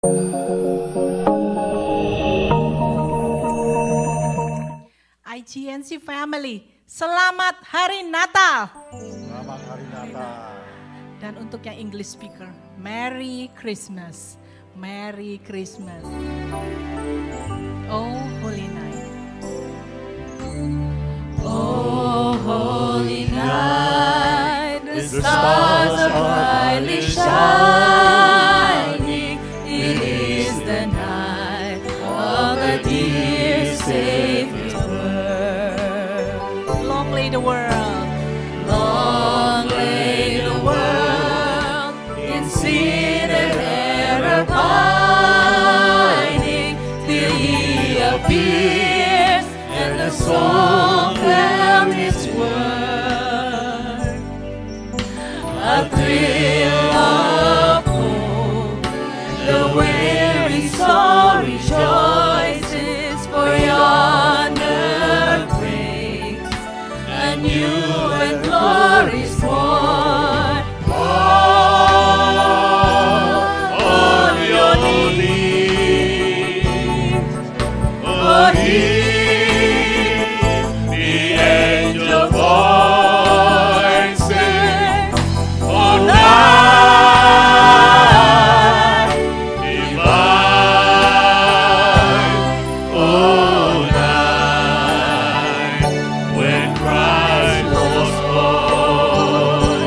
IGNC Family, selamat Hari Natal. Selamat Hari Natal. Dan untuk yang English speaker, Merry Christmas. Merry Christmas. Oh Holy Night. Oh holy night, the stars are brightly shining. It is the night of the dear Savior's birth. Long lay the world. Long lay the world in sin and error pining, till He appears and the soul found its worth. A thrill of hope, the weary soul rejoices, for yonder breaks a new and glorious morn. On your knees, for He, the angel voices, oh night divine, oh night when Christ was born,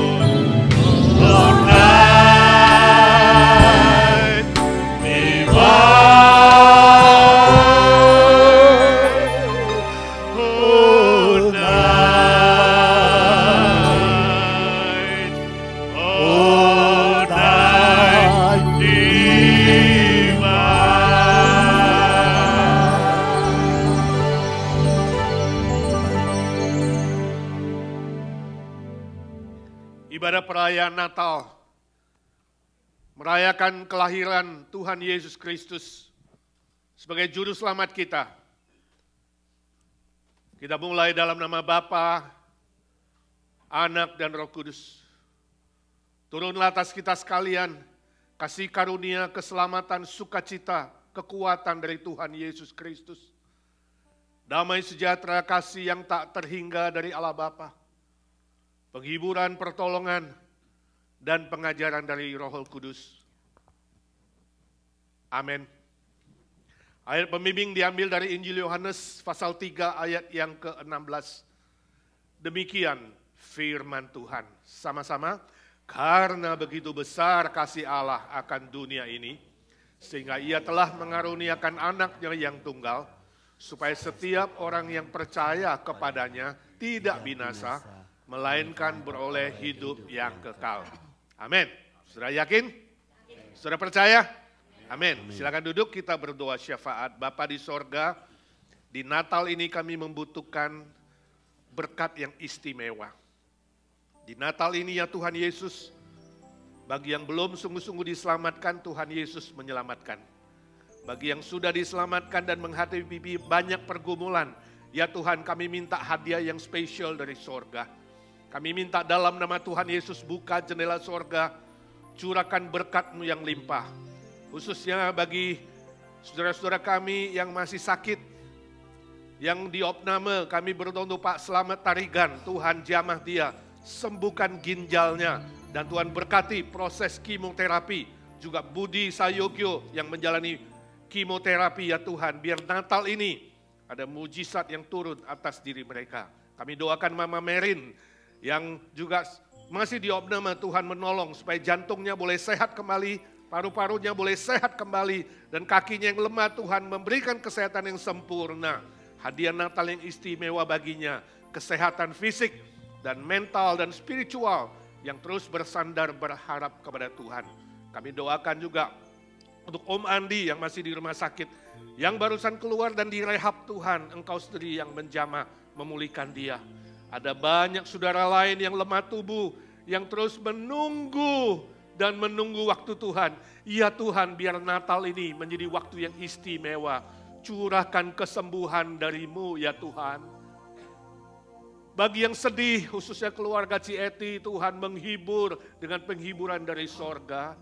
oh night divine, oh night, oh night divine. Ibadah perayaan Natal merayakan kelahiran Tuhan Yesus Kristus sebagai juru selamat kita. Kita mulai dalam nama Bapa, Anak dan Roh Kudus. Turunlah atas kita sekalian kasih karunia, keselamatan, sukacita, kekuatan dari Tuhan Yesus Kristus. Damai sejahtera kasih yang tak terhingga dari Allah Bapa. Penghiburan, pertolongan, dan pengajaran dari Roh Kudus. Amin. Ayat pembimbing diambil dari Injil Yohanes pasal 3 ayat yang ke-16. Demikian firman Tuhan. Sama-sama, karena begitu besar kasih Allah akan dunia ini, sehingga Ia telah mengaruniakan anaknya yang tunggal, supaya setiap orang yang percaya kepadanya tidak binasa, melainkan beroleh hidup yang kekal. Amin. Sudah yakin? Sudah percaya? Amin. Silakan duduk, kita berdoa syafaat. Bapa di sorga, di Natal ini kami membutuhkan berkat yang istimewa. Di Natal ini ya Tuhan Yesus, bagi yang belum sungguh-sungguh diselamatkan, Tuhan Yesus menyelamatkan. Bagi yang sudah diselamatkan dan menghadapi banyak pergumulan, ya Tuhan kami minta hadiah yang spesial dari sorga. Kami minta dalam nama Tuhan Yesus buka jendela sorga, curahkan berkat-Mu yang limpah. Khususnya bagi saudara-saudara kami yang masih sakit, yang diopname, kami berdoa untuk Pak Slamet Tarigan, Tuhan jamah dia, sembuhkan ginjalnya, dan Tuhan berkati proses kemoterapi, juga Budi Sayogyo yang menjalani kemoterapi ya Tuhan, biar Natal ini ada mujizat yang turun atas diri mereka. Kami doakan Mama Merin, yang juga masih diopname, Tuhan menolong supaya jantungnya boleh sehat kembali, paru-parunya boleh sehat kembali, dan kakinya yang lemah Tuhan memberikan kesehatan yang sempurna. Hadiah Natal yang istimewa baginya, kesehatan fisik dan mental dan spiritual yang terus bersandar berharap kepada Tuhan. Kami doakan juga untuk Om Andi yang masih di rumah sakit, yang barusan keluar dan direhab Tuhan, Engkau sendiri yang menjamah memulihkan dia. Ada banyak saudara lain yang lemah tubuh, yang terus menunggu dan menunggu waktu Tuhan. Ya Tuhan, biar Natal ini menjadi waktu yang istimewa. Curahkan kesembuhan dari-Mu ya Tuhan. Bagi yang sedih, khususnya keluarga Cieti, Tuhan menghibur dengan penghiburan dari sorga.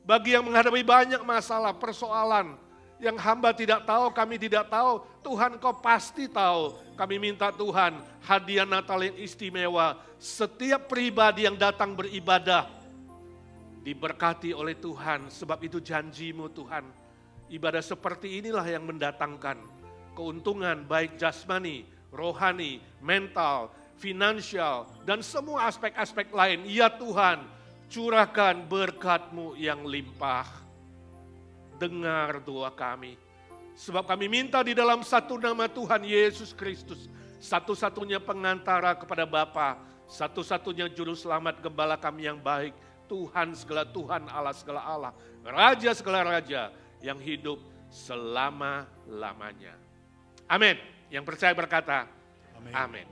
Bagi yang menghadapi banyak masalah, persoalan, yang hamba tidak tahu, kami tidak tahu, Tuhan Kau pasti tahu. Kami minta Tuhan, hadiah Natal yang istimewa, setiap pribadi yang datang beribadah, diberkati oleh Tuhan, sebab itu janji-Mu Tuhan. Ibadah seperti inilah yang mendatangkan keuntungan baik jasmani, rohani, mental, finansial, dan semua aspek-aspek lain. Ya Tuhan, curahkan berkat-Mu yang limpah. Dengar doa kami. Sebab kami minta di dalam satu nama Tuhan Yesus Kristus, satu-satunya pengantara kepada Bapa, satu-satunya juru selamat gembala kami yang baik, Tuhan segala Tuhan, Allah segala Allah, Raja segala Raja yang hidup selama-lamanya. Amin. Yang percaya berkata, amin. Amin.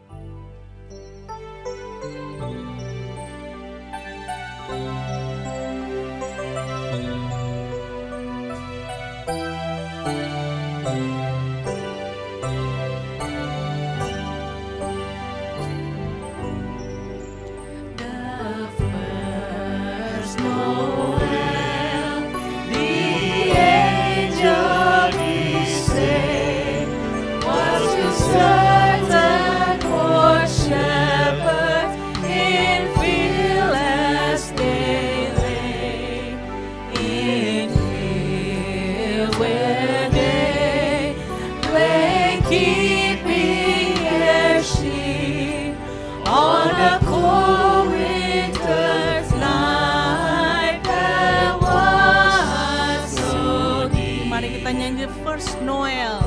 First Noel.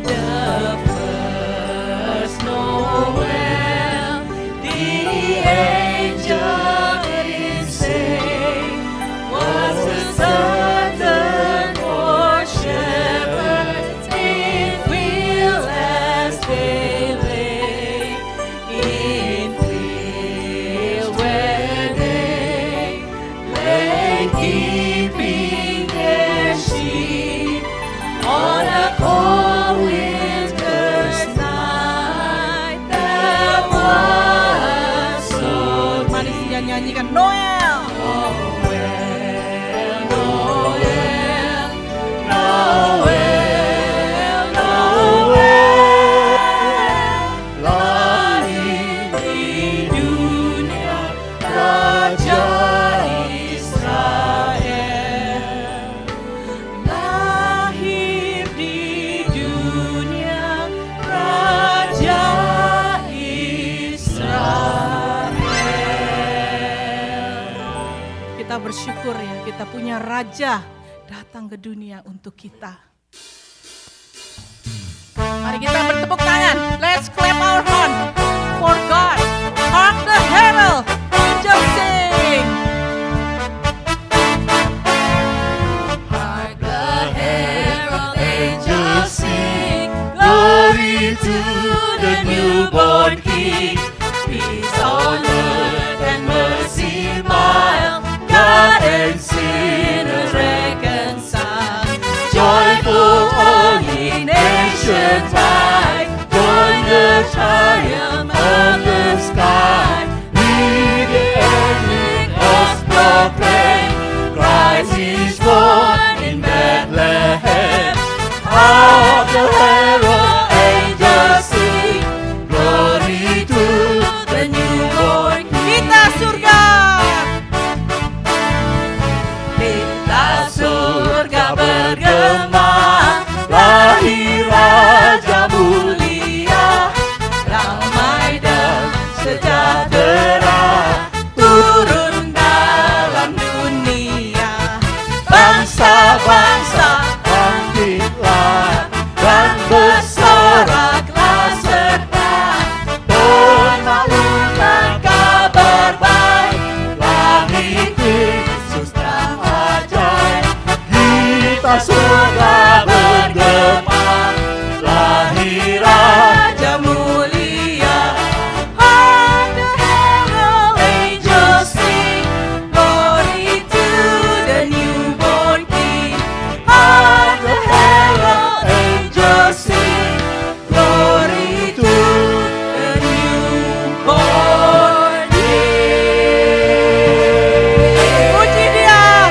The first Noel, the angel did say, was a certain poor shepherds in fields as they lay, in fields where they lay keeping their sheep. On a cold winter's night there was so. Mari kita nyanyikan Noel. Noel, Noel, Noel, Noel. Lahir di dunia Raja Israel. Lahir di dunia Raja Israel. Kita bersyukur ya, kita punya Raja datang ke dunia untuk kita. Mari kita bertepuk tangan. Let's clap our hand for God. Hark the herald, angels sing. Hark the herald angels sing, glory to the newborn King. Peace on earth and mercy mild, God and sinners reconciled. Joyful all ye nations rise, join the triumph of the sky. Lead the angelic host proclaim, Christ is born in Bethlehem. Hark the herald angels sing, glory to the newborn King. Kita surga, kita surga bergema, lahir Raja mulia, damai dan sejahtera turun dalam dunia. Bangsa-bangsa bangkitlah dan bersoraklah serta bermaklumkan kabar baik, lahir Yesus dan ajaib. Kita surga bergema, lahir Raja mulia. Hark the herald angels sing, glory to the newborn King. Hark the herald angels sing, glory to the newborn King. Puji Dia.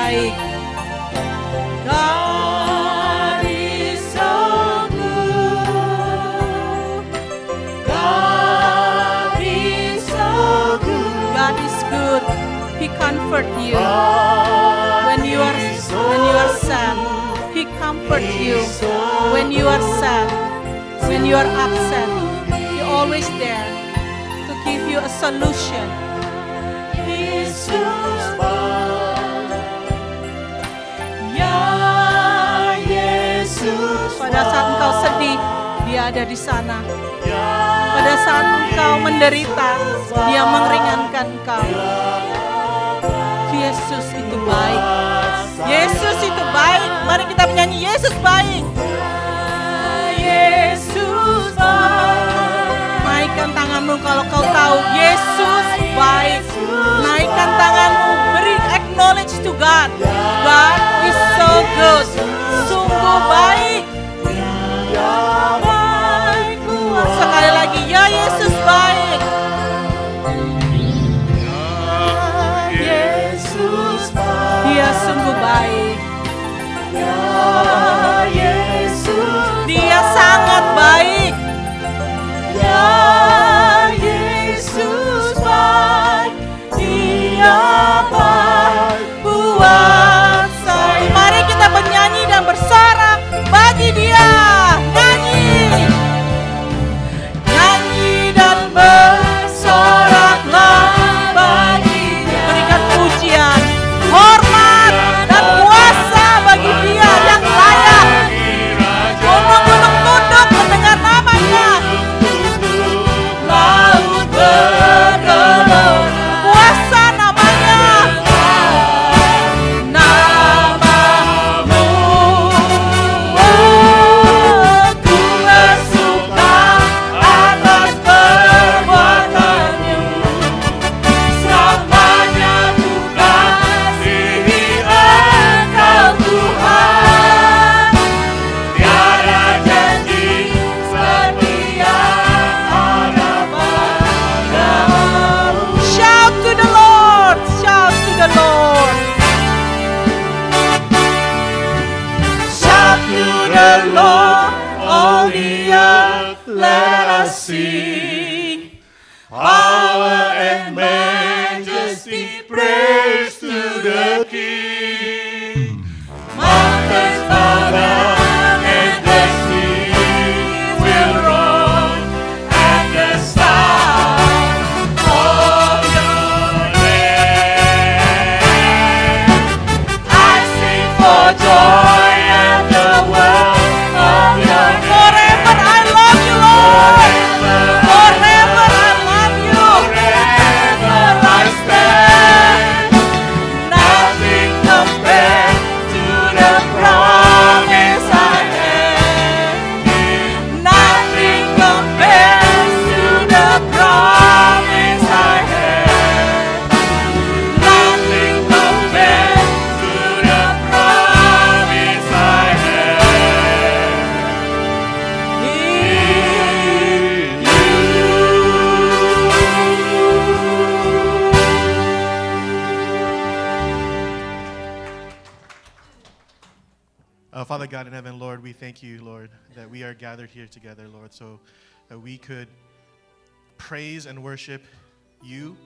baik. God is so good. God is so good. God is good. He comforts you when you are sad. He comforts you when you are sad, when you are upset. He always there to give you a solution. Yesus ya Yesus. Pada saat engkau sedih, Dia ada di sana. Pada saat engkau menderita, Dia meringankan engkau. Yesus itu baik. Yesus itu baik. Mari kita menyanyi Yesus baik. Yesus baik. Naikkan tanganmu kalau kau tahu Yesus baik. Naikkan tanganmu, beri acknowledge to God. God is so good. Sungguh baik. Sekali lagi, ya Yesus baik. Dia sungguh baik. Dia sangat baik. Ya Yesus baik. Dia baik buat saya. Mari kita bernyanyi dan bersorak bagi Dia. Nyanyi. Nyanyi dan bersoraklah bagi Dia. Berikan pujian, hormat dan kuasa bagi Dia yang layak. Gunung-gunung tunduk mendengar namanya. Laut bergelora kuasa namanya. Namamu ku bersuka atas perbuatanmu. Selamanya ku kasihi Engkau Tuhan. Tiada janji setia ada padamu. Shout to the Lord, shout to the Lord. Shout to the Lord, all the earth, let us sing. Power and majesty, praise to the King. Mountains bow down and the sea will roar, and the sound of your name. I sing for joy at the word of your name. Forever I love you, Lord. Forever I love you. Forever I stand. Nothing compared to the promise I have. Nothing compares to the promise I have. Nothing compares to the promise I have. In you. Father God in heaven, Lord, we thank you, Lord, that we are gathered here together, Lord, so that we could praise and worship you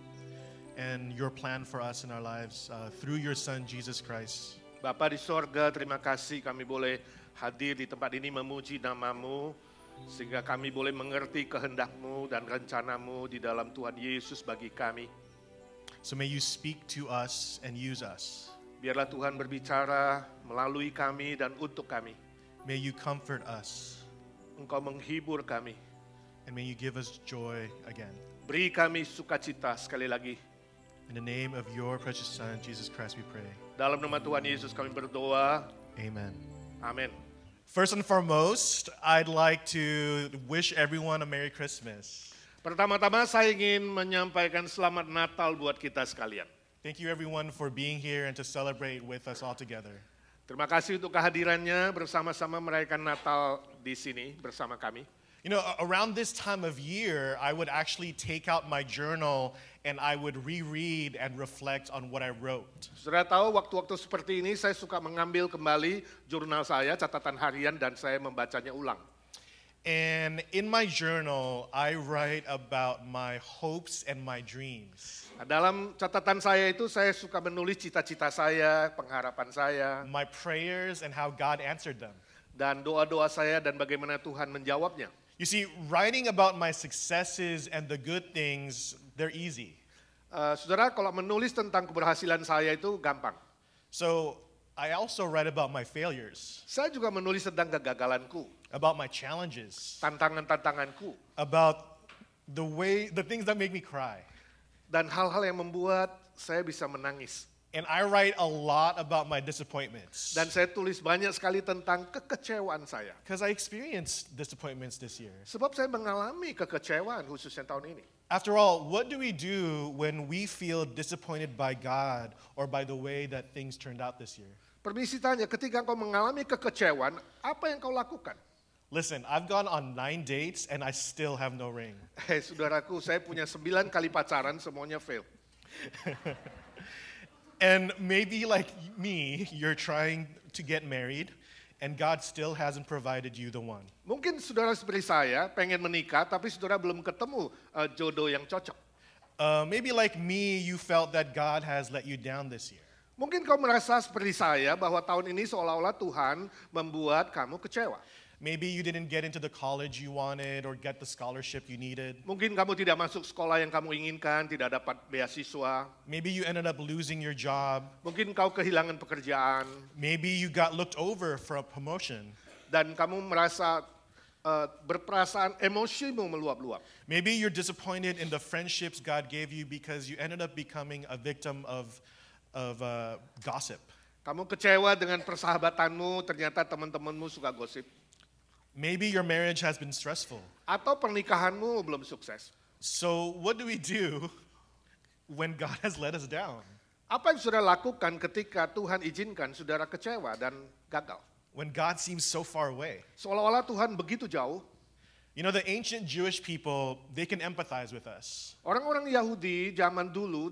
and your plan for us in our lives through your Son, Jesus Christ. Bapa di sorga, terima kasih kami boleh hadir di tempat ini memuji nama-Mu, sehingga kami boleh mengerti kehendak-Mu dan rencana-Mu di dalam Tuhan Yesus bagi kami. So may you speak to us and use us. Biarlah Tuhan berbicara melalui kami dan untuk kami. May you comfort us, Engkau menghibur kami. and may you give us joy again. Beri kami sukacita sekali lagi. In the name of your precious Son, Jesus Christ, we pray. Dalam nama Tuhan Yesus kami berdoa. Amen. Amin. First and foremost, I'd like to wish everyone a Merry Christmas. Pertama-tama saya ingin menyampaikan selamat Natal buat kita sekalian. Thank you everyone for being here and to celebrate with us all together. Terima kasih untuk kehadirannya bersama-sama merayakan Natal di sini bersama kami. You know, around this time of year, I would actually take out my journal and I would reread and reflect on what I wrote. Saudara tahu waktu-waktu seperti ini saya suka mengambil kembali jurnal saya, catatan harian, dan saya membacanya ulang. And in my journal, I write about my hopes and my dreams. Dalam catatan saya itu saya suka menulis cita-cita saya, pengharapan saya, My prayers and how God answered them. dan doa-doa saya dan bagaimana Tuhan menjawabnya. You see, writing about my successes and the good things, they're easy. Saudara, kalau menulis tentang keberhasilan saya itu gampang. So I also write about my failures, Saya juga menulis tentang kegagalanku, about my challenges, tantangan-tantanganku, about the things that make me cry. dan hal-hal yang membuat saya bisa menangis. And I write a lot about my disappointments. Dan saya tulis banyak sekali tentang kekecewaan saya. Because I experienced disappointments this year. Sebab saya mengalami kekecewaan khususnya tahun ini. After all, what do we do when we feel disappointed by God or by the way that things turned out this year? Permisi tanya, ketika kau mengalami kekecewaan, apa yang kau lakukan? Listen, I've gone on 9 dates and I still have no ring. Saudaraku, saya punya 9 kali pacaran, semuanya fail. And maybe like me, you're trying to get married and God still hasn't provided you the one. Mungkin saudara seperti saya pengen menikah, tapi saudara belum ketemu jodoh yang cocok. Maybe like me, you felt that God has let you down this year. Mungkin kau merasa seperti saya bahwa tahun ini seolah-olah Tuhan membuat kamu kecewa. Maybe you didn't get into the college you wanted or get the scholarship you needed. Mungkin kamu tidak masuk sekolah yang kamu inginkan, tidak dapat beasiswa. Maybe you ended up losing your job. Mungkin kau kehilangan pekerjaan. Maybe you got looked over for a promotion. Dan kamu merasa berperasaan emosimu meluap-luap. Maybe you're disappointed in the friendships God gave you because you ended up becoming a victim of gossip. Kamu kecewa dengan persahabatanmu, ternyata teman-temanmu suka gosip. Maybe your marriage has been stressful. Atau pernikahanmu belum sukses. So what do we do when God has let us down? Apa yang saudara lakukan ketika Tuhan izinkan saudara kecewa dan gagal? When God seems so far away. Seolah-olah Tuhan begitu jauh. You know, the ancient Jewish people, they can empathize with us. Orang-orang Yahudi zaman dulu,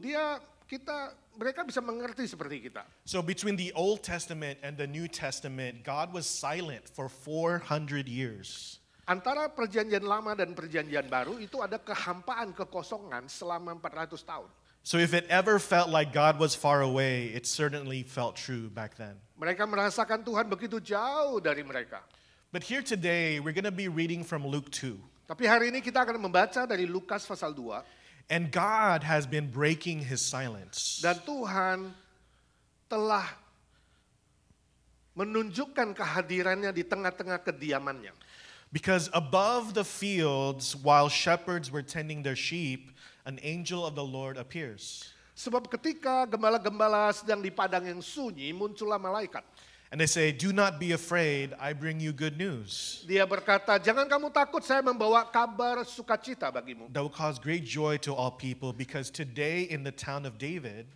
mereka bisa mengerti seperti kita. So between the Old Testament and the New Testament, God was silent for 400 years. Antara perjanjian lama dan perjanjian baru itu ada kehampaan, kekosongan selama 400 tahun. So if it ever felt like God was far away, it certainly felt true back then. Mereka merasakan Tuhan begitu jauh dari mereka. But here today, we're going to be reading from Luke 2. Tapi hari ini kita akan membaca dari Lukas pasal 2. And God has been breaking his silence. Dan Tuhan telah menunjukkan kehadirannya di tengah-tengah kediamannya. Because above the fields, while shepherds were tending their sheep, an angel of the Lord appears. Sebab ketika gembala-gembala sedang di padang yang sunyi, muncullah malaikat. And they say, "Do not be afraid, I bring you good news." Dia berkata, jangan kamu takut, saya membawa kabar sukacita bagimu. That will cause great joy to all people, because today in the town of David,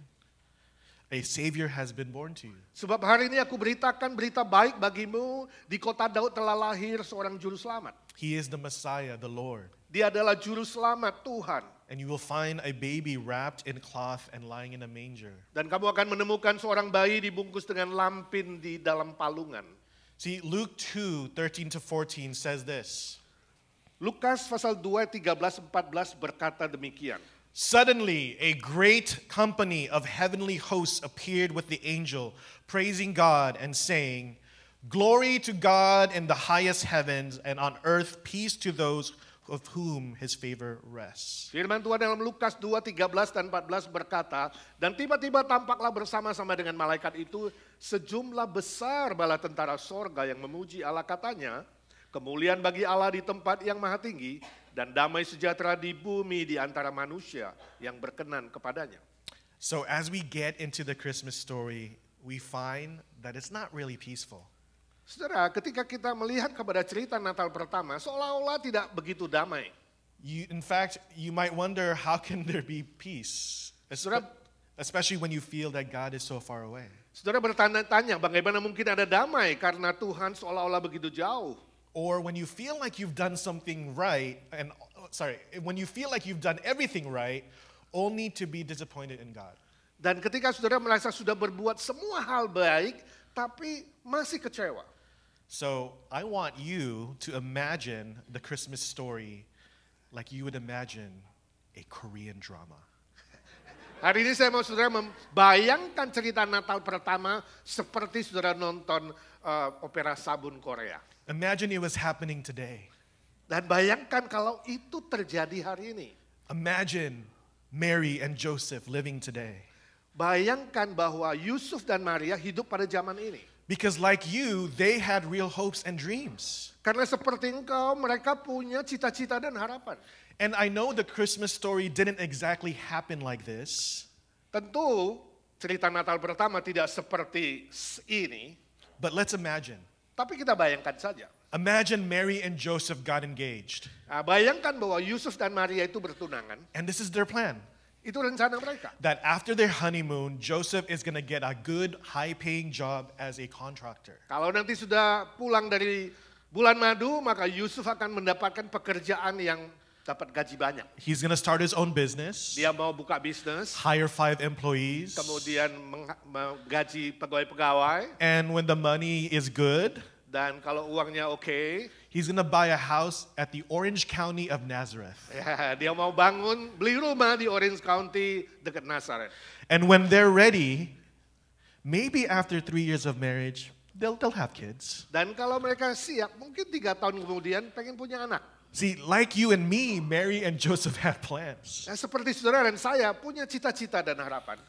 a Savior has been born to you. Sebab hari ini aku beritakan berita baik bagimu, di kota Daud telah lahir seorang juru selamat. He is the Messiah, the Lord. Dia adalah juru selamat Tuhan. And you will find a baby wrapped in cloth and lying in a manger. Dan kamu akan menemukan seorang bayi dibungkus dengan lampin di dalam palungan. See, Luke 2:13-14 says this. Lukas pasal 2, 13-14 berkata demikian. Suddenly, a great company of heavenly hosts appeared with the angel, praising God and saying, "Glory to God in the highest heavens, and on earth peace to those of whom his favor rests." Firman Tuhan dalam Lukas 2, 13 dan 14 berkata, dan tiba-tiba tampaklah bersama-sama dengan malaikat itu sejumlah besar bala tentara sorga yang memuji Allah, katanya, kemuliaan bagi Allah di tempat yang maha tinggi, dan damai sejahtera di bumi di antara manusia yang berkenan kepadanya. So as we get into the Christmas story, we find that it's not really peaceful. Saudara, ketika kita melihat kepada cerita Natal pertama, seolah-olah tidak begitu damai. In fact, you might wonder, how can there be peace? Especially when you feel that God is so far away. Saudara bertanya-tanya, bagaimana mungkin ada damai karena Tuhan seolah-olah begitu jauh? Or when you feel like you've done something right, when you feel like you've done everything right, only to be disappointed in God. Dan ketika saudara merasa sudah berbuat semua hal baik, tapi masih kecewa. So I want you to imagine the Christmas story like you would imagine a Korean drama. Hari ini saya mau saudara membayangkan cerita Natal pertama seperti saudara nonton opera sabun Korea. Imagine it was happening today. Dan bayangkan kalau itu terjadi hari ini. Imagine Mary and Joseph living today. Bayangkan bahwa Yusuf dan Maria hidup pada zaman ini. Because like you, they had real hopes and dreams. Karena seperti engkau, mereka punya cita-cita dan harapan. And I know the Christmas story didn't exactly happen like this. Tentu cerita Natal pertama tidak seperti ini. But let's imagine. Tapi kita bayangkan saja. Imagine Mary and Joseph got engaged. Nah, bayangkan bahwa Yusuf dan Maria itu bertunangan. And this is their plan. Itu rencana mereka. That after their honeymoon, Joseph is going to get a good, high-paying job as a contractor. Kalau nanti sudah pulang dari bulan madu, maka Yusuf akan mendapatkan pekerjaan yang dapat gaji banyak. He's going to start his own business, Dia mau buka bisnis, hire 5 employees, kemudian menggaji pegawai-pegawai, and when the money is good, dan kalau uangnya oke, he's going to buy a house at the Orange County of Nazareth. ya, dia mau beli rumah di Orange County dekat Nazaret. And when they're ready, maybe after 3 years of marriage, they'll have kids. Dan kalau mereka siap, mungkin 3 tahun kemudian pengen punya anak. See, like you and me, Mary and Joseph had plans. Nah, seperti saudara dan saya punya cita-cita dan harapan.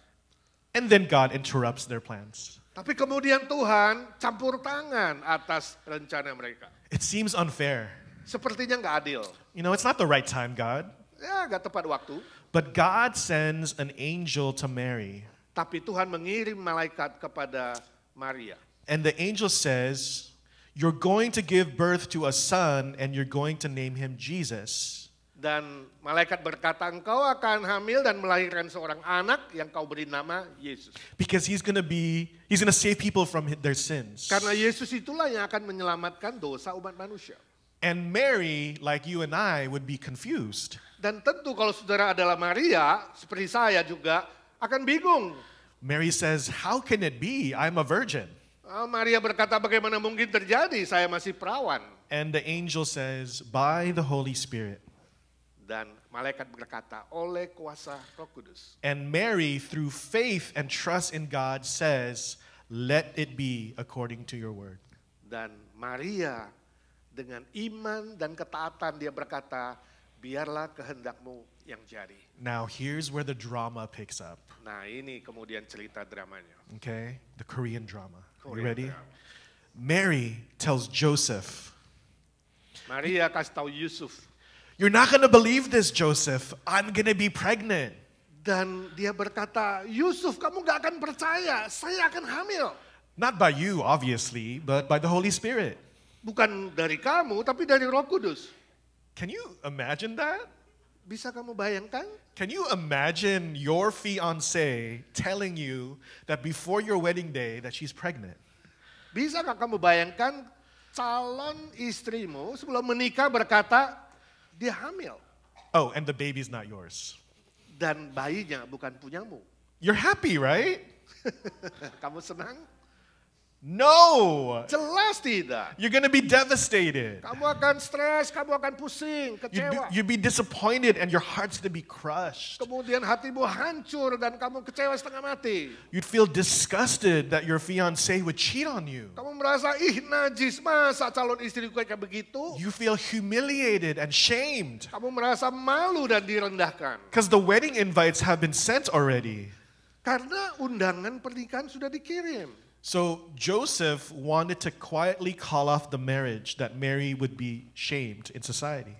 And then God interrupts their plans. Tapi kemudian Tuhan campur tangan atas rencana mereka. It seems unfair. Sepertinya nggak adil. You know, it's not the right time, God. Ya, nggak tepat waktu. But God sends an angel to Mary. Tapi Tuhan mengirim malaikat kepada Maria. And the angel says, you're going to give birth to a son and you're going to name him Jesus. Dan malaikat berkata, engkau akan hamil dan melahirkan seorang anak yang kau beri nama Yesus. Because he's going to save people from their sins. Karena Yesus itulah yang akan menyelamatkan dosa umat manusia. And Mary, like you and I, would be confused. Dan tentu kalau saudara adalah Maria, seperti saya juga, akan bingung. Mary says, how can it be? I'm a virgin. Maria berkata, bagaimana mungkin terjadi? Saya masih perawan. And the angel says, by the Holy Spirit. Dan malaikat berkata, oleh kuasa Roh Kudus. And Mary, through faith and trust in God, says, let it be according to your word. Dan Maria dengan iman dan ketaatan dia berkata, biarlah kehendakmu yang jadi. Now here's where the drama picks up. Nah ini kemudian cerita dramanya. Okay? The Korean drama. Are you Korean ready? drama. Mary tells Joseph, Maria kasih tahu Yusuf. you're not going to believe this, Joseph. I'm going to be pregnant. Dan dia berkata, Yusuf kamu gak akan percaya, saya akan hamil. Not by you, obviously, but by the Holy Spirit. Bukan dari kamu, tapi dari Roh Kudus. Can you imagine that? Bisa kamu bayangkan? Can you imagine your fiancé telling you that before your wedding day that she's pregnant? Bisa gak kamu bayangkan calon istrimu sebelum menikah berkata, dia hamil. Oh, and the baby's not yours. Dan bayinya bukan punyamu. You're happy, right? Kamu senang? No. Jelas tidak. You're going to be devastated. Kamu akan stres, kamu akan pusing, kecewa. You'd be disappointed and your heart's going to be crushed. Kemudian hatimu hancur dan kamu kecewa setengah mati. You'd feel disgusted that your fiancé would cheat on you. Kamu merasa, najis, masa calon istriku kayak begitu? You feel humiliated and shamed Kamu merasa malu dan direndahkan. because the wedding invites have been sent already. Karena undangan pernikahan sudah dikirim. So Joseph wanted to quietly call off the marriage that Mary would be shamed in society.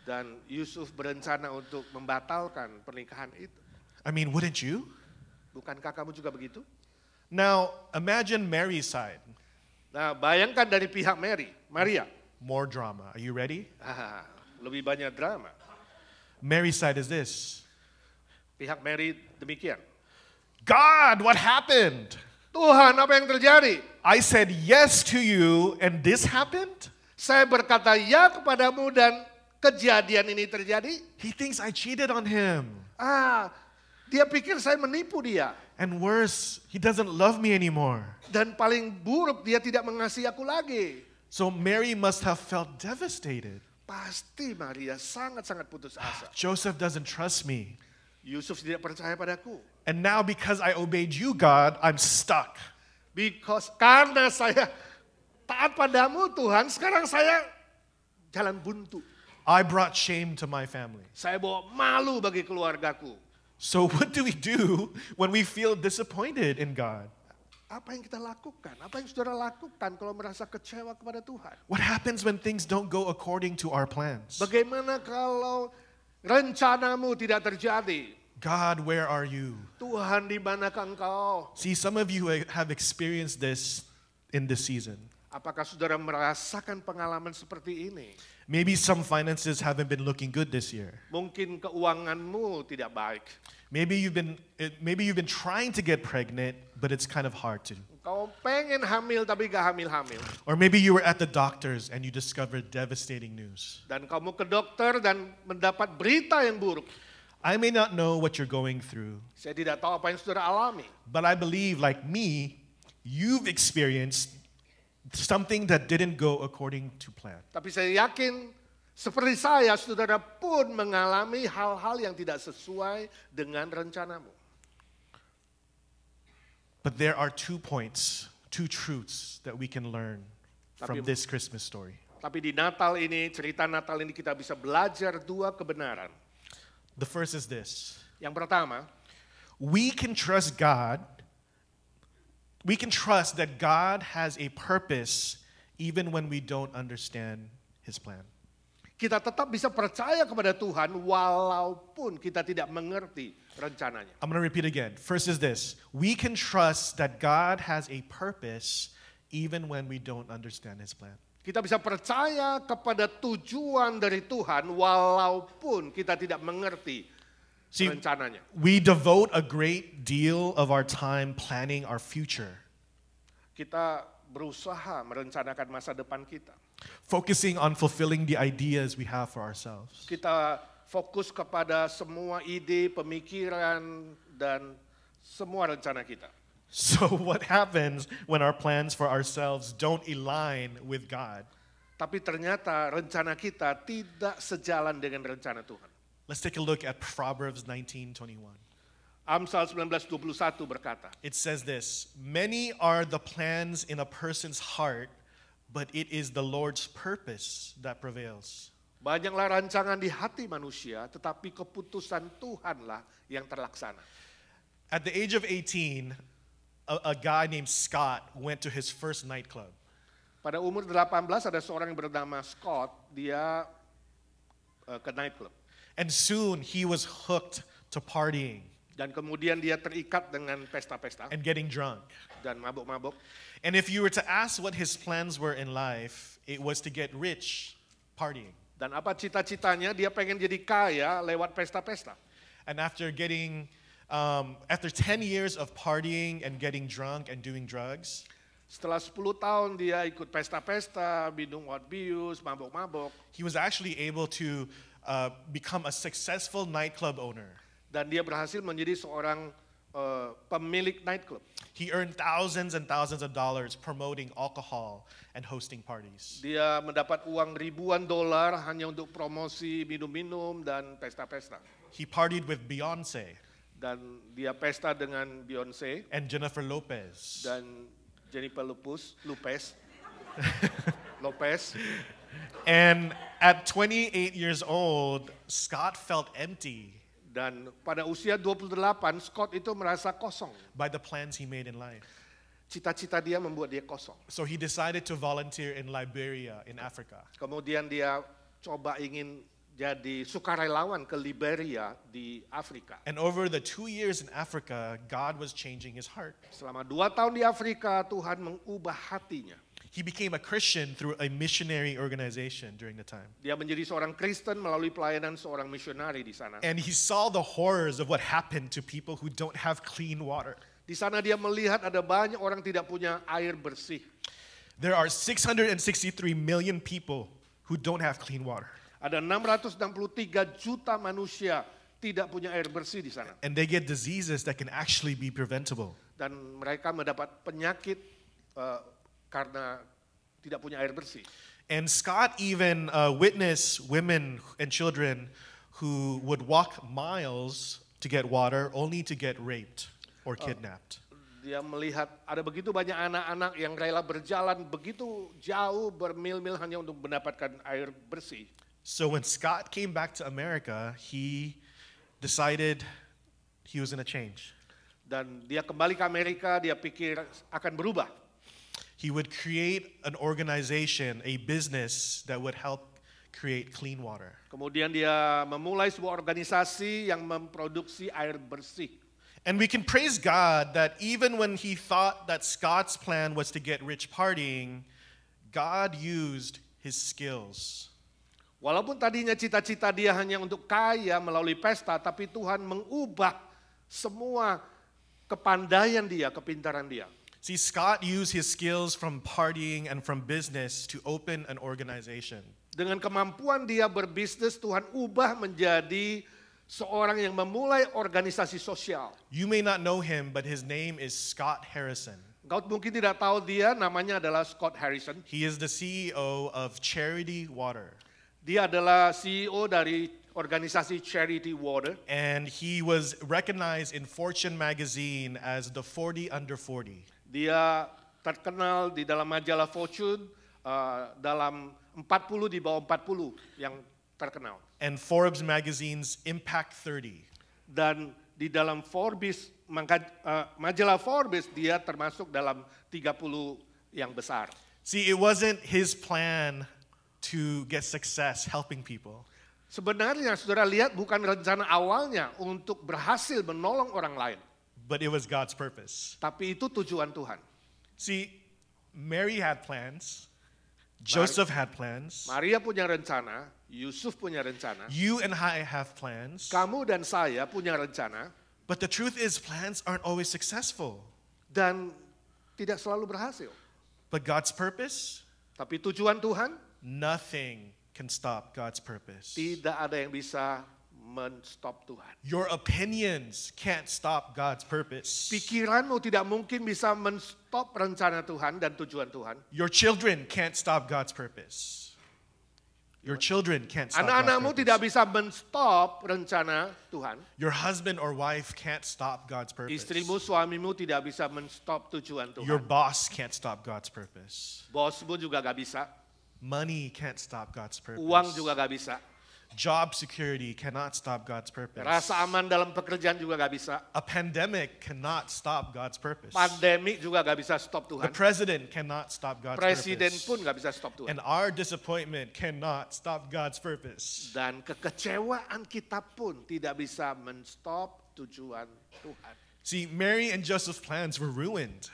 Dan Yusuf berencana untuk membatalkan pernikahan itu. I mean, wouldn't you? Bukankah kamu juga begitu? Now, imagine Mary's side. Nah, bayangkan dari pihak Maria. More drama. Are you ready? Lebih banyak drama. Mary's side is this. Pihak Mary demikian. God, what happened? Tuhan, apa yang terjadi? I said yes to you and this happened? Saya berkata ya kepadamu dan kejadian ini terjadi. He thinks I cheated on him. Dia pikir saya menipu dia. And worse, he doesn't love me anymore. Dan paling buruk, dia tidak mengasihi aku lagi. So Mary must have felt devastated. Pasti Maria sangat-sangat putus asa. Joseph doesn't trust me. Yusuf tidak percaya padaku. And now because I obeyed you, God, I'm stuck. Karena saya taat padamu Tuhan, sekarang saya jalan buntu. I brought shame to my family. Saya bawa malu bagi keluargaku. So what do we do when we feel disappointed in God? Apa yang kita lakukan? Apa yang saudara lakukan kalau merasa kecewa kepada Tuhan? What happens when things don't go according to our plans? Bagaimana kalau rencanamu tidak terjadi? God, where are you? Tuhan, di manakah engkau? See, some of you have experienced this in this season. Apakah saudara merasakan pengalaman seperti ini? Maybe some finances haven't been looking good this year. Mungkin keuanganmu tidak baik. Maybe you've been trying to get pregnant, but it's kind of hard to. Kau pengen hamil tapi gak hamil-hamil. Or maybe you were at the doctor's and you discovered devastating news. Dan kamu ke dokter dan mendapat berita yang buruk. I may not know what you're going through, Saya tidak tahu apa yang saudara alami. but I believe, like me, you've experienced something that didn't go according to plan. Tapi saya yakin seperti saya, saudara pun mengalami hal-hal yang tidak sesuai dengan rencanamu. But there are 2 points, 2 truths that we can learn from this Christmas story. Tapi di Natal ini, cerita Natal ini kita bisa belajar 2 kebenaran. The first is this. Yang pertama, We can trust God. We can trust that God has a purpose even when we don't understand His plan. kita tetap bisa percaya kepada Tuhan walaupun kita tidak mengerti rencananya. I'm going to repeat again. First is this. We can trust that God has a purpose even when we don't understand His plan. Kita bisa percaya kepada tujuan dari Tuhan walaupun kita tidak mengerti See, rencananya. we devote a great deal of our time planning our future, Kita berusaha merencanakan masa depan kita. focusing on fulfilling the ideas we have for ourselves. Kita fokus kepada semua ide, pemikiran, dan semua rencana kita. So what happens when our plans for ourselves don't align with God? Tapi ternyata rencana kita tidak sejalan dengan rencana Tuhan. Let's take a look at Proverbs 19:21. Amsal 19:21 berkata, It says this, many are the plans in a person's heart, but it is the Lord's purpose that prevails. banyaklah rancangan di hati manusia, tetapi keputusan Tuhanlah yang terlaksana. At the age of 18, a guy named Scott went to his first nightclub. Pada umur 18 ada seorang yang bernama Scott, dia ke nightclub. And soon he was hooked to partying Dan kemudian dia terikat dengan pesta-pesta and getting drunk. dan mabuk-mabuk. And if you were to ask what his plans were in life, it was to get rich partying. Dan apa cita-citanya? Dia pengen jadi kaya lewat pesta-pesta. And after 10 years of partying and getting drunk and doing drugs, Setelah 10 tahun dia ikut pesta-pesta, minum obat bius, mabuk-mabuk. he was actually able to become a successful nightclub owner. Dan dia berhasil menjadi seorang pemilik nightclub. He earned thousands and thousands of dollars promoting alcohol and hosting parties. Dia mendapat uang ribuan dolar hanya untuk promosi minum-minum dan pesta-pesta. He partied with Beyonce Dan dia pesta dengan Beyonce and Jennifer Lopez. dan Jennifer Lopez. And at 28 years old, Scott felt empty Dan pada usia 28, Scott itu merasa kosong. by the plans he made in life. Cita-cita dia membuat dia kosong. So he decided to volunteer in Liberia in Africa. Kemudian dia coba ingin jadi sukarelawan ke Liberia di Afrika. And over the 2 years in Africa, God was changing his heart. Selama 2 tahun di Afrika, Tuhan mengubah hatinya. He became a Christian through a missionary organization during the time. Dia menjadi seorang Kristen melalui pelayanan seorang misionari di sana. And he saw the horrors of what happened to people who don't have clean water. Di sana dia melihat ada banyak orang tidak punya air bersih. There are 663 million people who don't have clean water. Ada 663 juta manusia tidak punya air bersih di sana. And they get diseases that can actually be preventable. Dan mereka mendapat penyakit karena tidak punya air bersih. And Scott even witnessed women and children who would walk miles to get water only to get raped or kidnapped. Dia melihat ada begitu banyak anak-anak yang rela berjalan begitu jauh bermil-mil hanya untuk mendapatkan air bersih. So when Scott came back to America, he decided he was going to change. Dan dia kembali ke Amerika, dia pikir akan berubah. He would create an organization, a business that would help create clean water. Kemudian dia memulai sebuah organisasi yang memproduksi air bersih. And we can praise God that even when he thought that Scott's plan was to get rich partying, God used his skills. Walaupun tadinya cita-cita dia hanya untuk kaya melalui pesta, tapi Tuhan mengubah semua kepandaian dia, kepintaran dia. See, Scott used his skills from partying and from business to open an organization. Dengan kemampuan dia berbisnis, Tuhan ubah menjadi seorang yang memulai organisasi sosial. You may not know him, but his name is Scott Harrison. Kau mungkin tidak tahu dia, namanya adalah Scott Harrison. He is the CEO of Charity Water. Dia adalah CEO dari organisasi Charity Water. And he was recognized in Fortune magazine as the 40 under 40. Dia terkenal di dalam majalah Fortune dalam 40 di bawah 40 yang terkenal. And Forbes magazine's Impact 30. Dan di dalam Forbes, majalah Forbes dia termasuk dalam 30 yang besar. See, it wasn't his plan to get success helping people. Sebenarnya saudara lihat bukan rencana awalnya untuk berhasil menolong orang lain. But it was God's purpose. Tapi itu tujuan Tuhan. See, Mary had plans. Joseph had plans. Maria punya rencana, Yusuf punya rencana. You and I have plans. Kamu dan saya punya rencana. But the truth is plans aren't always successful. Dan tidak selalu berhasil. But God's purpose, Tapi tujuan Tuhan, nothing can stop God's purpose. tidak ada yang bisa men-stop Tuhan. Your opinions can't stop God's purpose. Pikiranmu tidak mungkin bisa men-stop rencana Tuhan dan tujuan Tuhan. Your children can't stop God's purpose. Your children can't stop God's Anak-anakmu purpose. tidak bisa men-stop rencana Tuhan. Your husband or wife can't stop God's purpose. Istrimu, suamimu tidak bisa men-stop tujuan Your Tuhan. boss can't stop God's purpose. Bosmu juga gak bisa. Money can't stop God's purpose. Uang juga gak bisa. Job security cannot stop God's purpose. Rasa aman dalam pekerjaan juga gak bisa. A pandemic cannot stop God's purpose. Pandemi juga gak bisa stop The Tuhan. president cannot stop God's Presiden purpose. pun gak bisa stop Tuhan. And our disappointment cannot stop God's purpose. Dan kekecewaan kita pun tidak bisa men-stop tujuan Tuhan. See, Mary and Joseph's plans were ruined.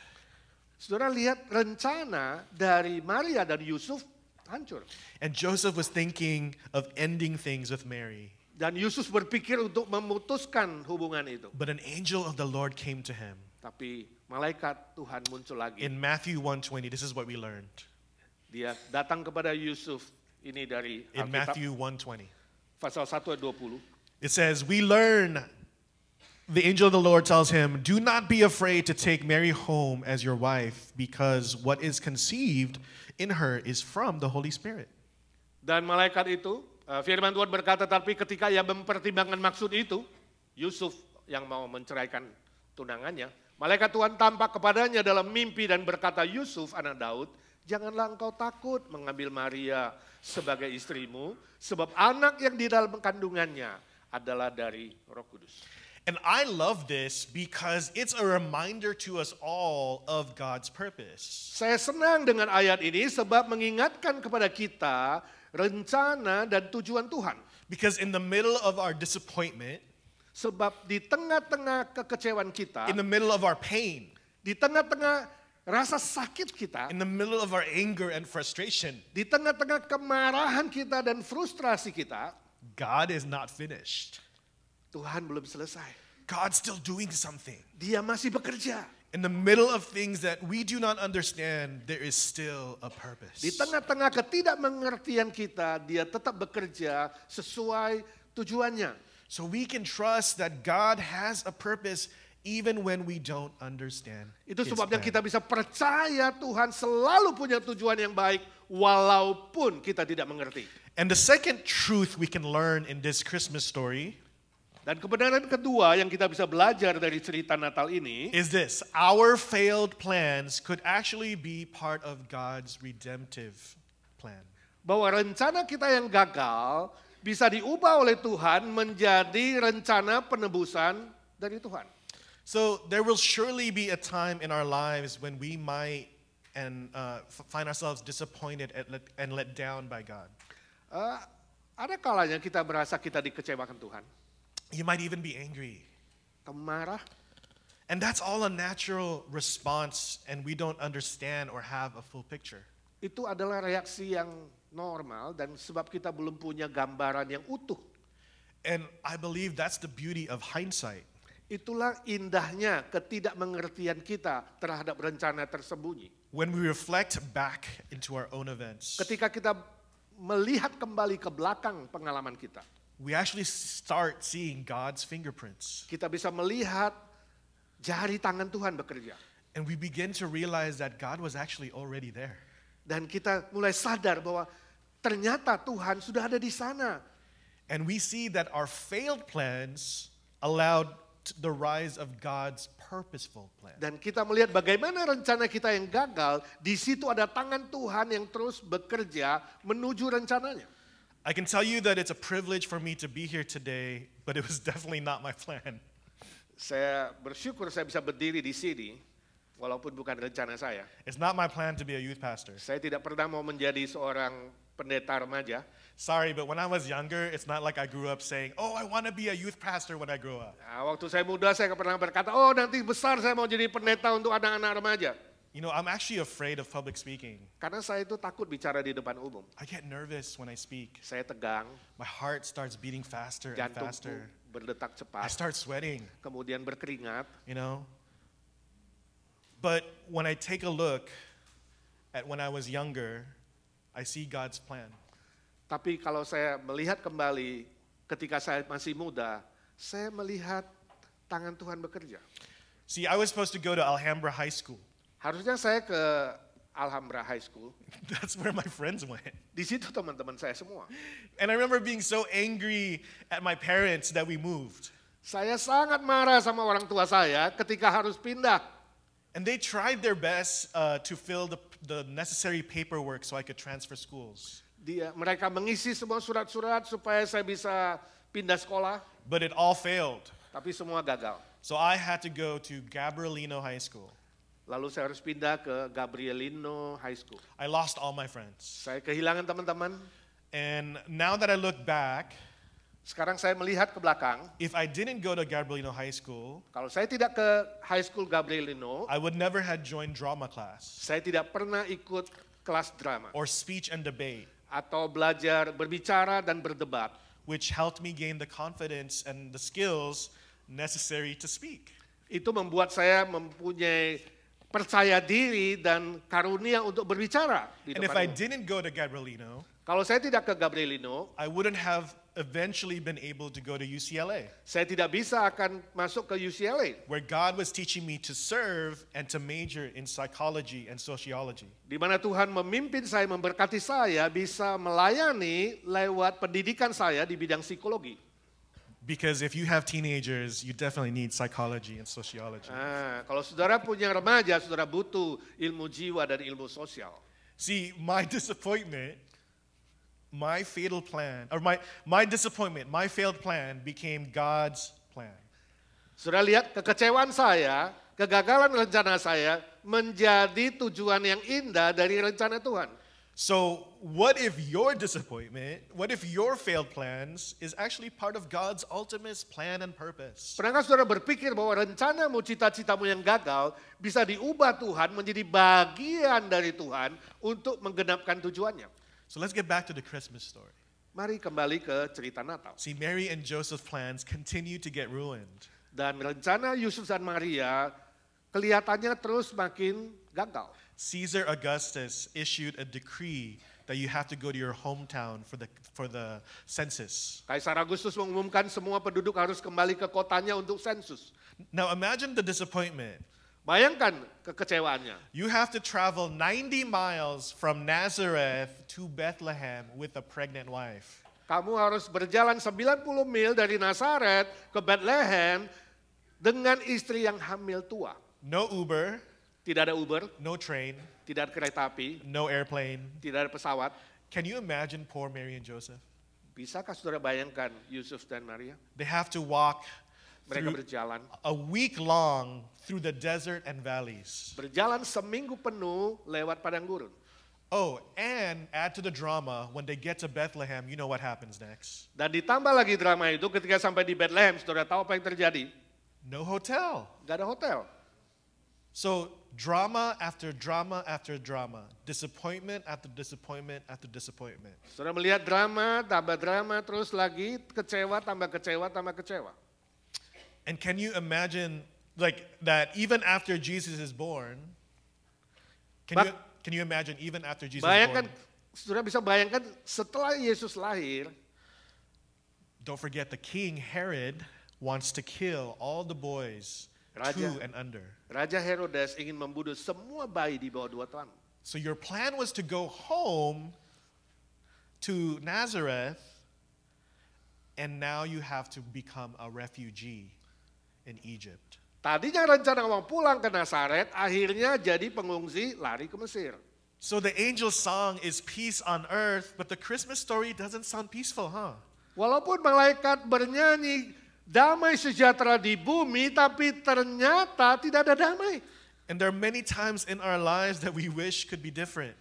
Saudara lihat rencana dari Maria dan Yusuf hancur. And Joseph was thinking of ending things with Mary. Dan Yusuf berpikir untuk memutuskan hubungan itu. But an angel of the Lord came to him. Tapi malaikat Tuhan muncul lagi. In Matthew 1:20, this is what we learned. Dia datang kepada Yusuf ini dari In Alkitab, Matthew 1:20. pasal 1 ayat 20. It says, we learn, the angel of the Lord tells him, do not be afraid to take Mary home as your wife, because what is conceived in her is from the Holy Spirit. Dan malaikat itu, firman Tuhan berkata, tapi ketika ia mempertimbangkan maksud itu, Yusuf yang mau menceraikan tunangannya, malaikat Tuhan tampak kepadanya dalam mimpi dan berkata, Yusuf anak Daud, janganlah engkau takut mengambil Maria sebagai istrimu, sebab anak yang di dalam kandungannya adalah dari Roh Kudus. And I love this because it's a reminder to us all of God's purpose. Saya senang dengan ayat ini sebab mengingatkan kepada kita rencana dan tujuan Tuhan. Because in the middle of our disappointment, Sebab di tengah-tengah kekecewaan kita, in the middle of our pain, di tengah-tengah rasa sakit kita, in the middle of our anger and frustration, di tengah-tengah kemarahan kita dan frustrasi kita, God is not finished. Tuhan belum selesai. God's still doing something. Dia masih bekerja. In the middle of things that we do not understand, there is still a purpose. Di tengah-tengah ketidakmengertian kita, dia tetap bekerja sesuai tujuannya. So we can trust that God has a purpose even when we don't understand. Itu His sebabnya plan. kita bisa percaya Tuhan selalu punya tujuan yang baik walaupun kita tidak mengerti. And the second truth we can learn in this Christmas story Dan kebenaran kedua yang kita bisa belajar dari cerita Natal ini is this: our failed plans could actually be part of God's redemptive plan. bahwa rencana kita yang gagal bisa diubah oleh Tuhan menjadi rencana penebusan dari Tuhan. So there will surely be a time in our lives when we might find ourselves disappointed and let down by God. Ada kalanya kita merasa kita dikecewakan Tuhan. You might even be angry. Kamu marah, And that's all a natural response, and we don't understand or have a full picture. itu adalah reaksi yang normal dan sebab kita belum punya gambaran yang utuh. And I believe that's the beauty of hindsight. Itulah indahnya ketidakmengertian kita terhadap rencana tersembunyi. When we reflect back into our own events, Ketika kita melihat kembali ke belakang pengalaman kita, we actually start seeing God's fingerprints. kita bisa melihat jari tangan Tuhan bekerja. And we begin to realize that God was actually already there. Dan kita mulai sadar bahwa ternyata Tuhan sudah ada di sana. And we see that our failed plans allowed the rise of God's purposeful plan. Dan kita melihat bagaimana rencana kita yang gagal, di situ ada tangan Tuhan yang terus bekerja menuju rencananya. I can tell you that it's a privilege for me to be here today, but it was definitely not my plan. Saya bersyukur saya bisa berdiri di sini, walaupun bukan rencana saya. It's not my plan to be a youth pastor. Saya tidak pernah mau menjadi seorang pendeta remaja. Sorry, but when I was younger, it's not like I grew up saying, oh, I want to be a youth pastor when I grow up. Nah, waktu saya muda saya pernah berkata, oh nanti besar saya mau jadi pendeta untuk anak-anak remaja. You know, I'm actually afraid of public speaking. Karena saya itu takut bicara di depan umum. I get nervous when I speak. Saya tegang, My heart starts beating faster and jantungku faster. berdetak I cepat, start sweating, kemudian berkeringat. you know. But when I take a look at when I was younger, I see God's plan. Tapi kalau saya melihat kembali ketika saya masih muda, saya melihat tangan Tuhan bekerja. See, I was supposed to go to Alhambra High School. Harusnya saya ke Alhambra High School. That's where my friends went. Di situ teman-teman saya semua. And I remember being so angry at my parents that we moved. Saya sangat marah sama orang tua saya ketika harus pindah. And they tried their best to fill the necessary paperwork so I could transfer schools. Mereka mengisi semua surat-surat supaya saya bisa pindah sekolah, But it all failed. tapi semua gagal. So I had to go to Gabrielino High School. Lalu saya harus pindah ke Gabrielino High School. I lost all my friends. Saya kehilangan teman-teman. And now that I look back, Sekarang saya melihat ke belakang. if I didn't go to Gabrielino High School, Kalau saya tidak ke High School Gabrielino, I would never have joined drama class saya tidak pernah ikut kelas drama or speech and debate, atau belajar berbicara dan berdebat. which helped me gain the confidence and the skills necessary to speak. Itu membuat saya mempunyai percaya diri dan karunia untuk berbicara di And if depan I umum. didn't go to Gabrielino, Kalau saya tidak ke Gabrielino, I wouldn't have eventually been able to go to UCLA, saya tidak bisa akan masuk ke UCLA. where God was teaching me to serve and to major in psychology and sociology. Di mana Tuhan memimpin saya, memberkati saya bisa melayani lewat pendidikan saya di bidang psikologi. Because if you have teenagers, you definitely need psychology and sociology. Nah, kalau saudara punya remaja, saudara butuh ilmu jiwa dan ilmu sosial. See, my disappointment, my fatal plan, or my disappointment, my failed plan became God's plan. Saudara lihat kekecewaan saya, kegagalan rencana saya menjadi tujuan yang indah dari rencana Tuhan. So, what if your disappointment, what if your failed plans is actually part of God's ultimate plan and purpose? Pernahkah saudara berpikir bahwa rencanamu, cita-citamu yang gagal bisa diubah Tuhan menjadi bagian dari Tuhan untuk menggenapkan tujuannya? So, let's get back to the Christmas story. Mari kembali ke cerita Natal. See, Mary and Joseph's plans continue to get ruined. Dan rencana Yusuf dan Maria kelihatannya terus makin gagal. Caesar Augustus issued a decree that you have to go to your hometown for the census. Kaisar Agustus mengumumkan semua penduduk harus kembali ke kotanya untuk sensus. Now imagine the disappointment. Bayangkan kekecewaannya. You have to travel 90 miles from Nazareth to Bethlehem with a pregnant wife. Kamu harus berjalan 90 mil dari Nazaret ke Bethlehem dengan istri yang hamil tua. No Uber, Tidak ada Uber, no train, tidak ada kereta api, no airplane. tidak ada pesawat. Can you imagine poor Mary and Joseph? Bisakah saudara bayangkan Yusuf dan Maria? They have to walk Mereka through berjalan. a week long through the desert and valleys. Berjalan seminggu penuh lewat padang gurun. Oh, and add to the drama, when they get to Bethlehem, you know what happens next. Dan ditambah lagi drama itu ketika sampai di Bethlehem, saudara tahu apa yang terjadi? No hotel. Gak ada hotel. So drama after drama after drama, disappointment after disappointment after disappointment. Saudara melihat drama, terus lagi kecewa, tambah kecewa, tambah kecewa. And can you imagine like that even after Jesus is born, can you imagine even after Jesus is Bayangkan, born? saudara bisa bayangkan setelah Yesus lahir, Don't forget the king Herod wants to kill all the boys Raja. 2 and under. Raja Herodes ingin membunuh semua bayi di bawah 2 tahun. So your plan was to go home to Nazareth, and now you have to become a refugee in Egypt. Tadinya rencana mau pulang ke Nazaret, akhirnya jadi pengungsi lari ke Mesir. So the angel's song is peace on earth, but the Christmas story doesn't sound peaceful, huh? Walaupun malaikat bernyanyi damai sejahtera di bumi, tapi ternyata tidak ada damai. And there are many times in our lives that we wish could be different.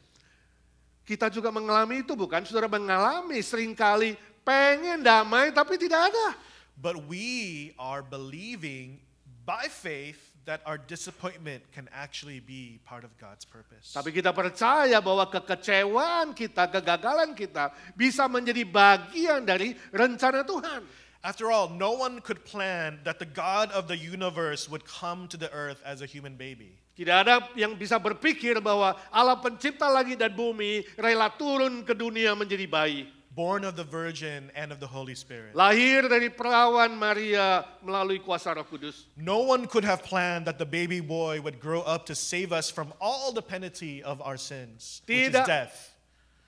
Kita juga mengalami itu, bukan? Saudara mengalami seringkali pengen damai tapi tidak ada. But we are believing by faith that our disappointment can actually be part of God's purpose. Tapi kita percaya bahwa kekecewaan kita, kegagalan kita bisa menjadi bagian dari rencana Tuhan. After all, no one could plan that the God of the universe would come to the earth as a human baby. Tidak ada yang bisa berpikir bahwa Allah pencipta langit dan bumi rela turun ke dunia menjadi bayi. Born of the Virgin and of the Holy Spirit. Lahir dari perawan Maria melalui kuasa Roh Kudus. No one could have planned that the baby boy would grow up to save us from all the penalty of our sins, which is Tidak. death.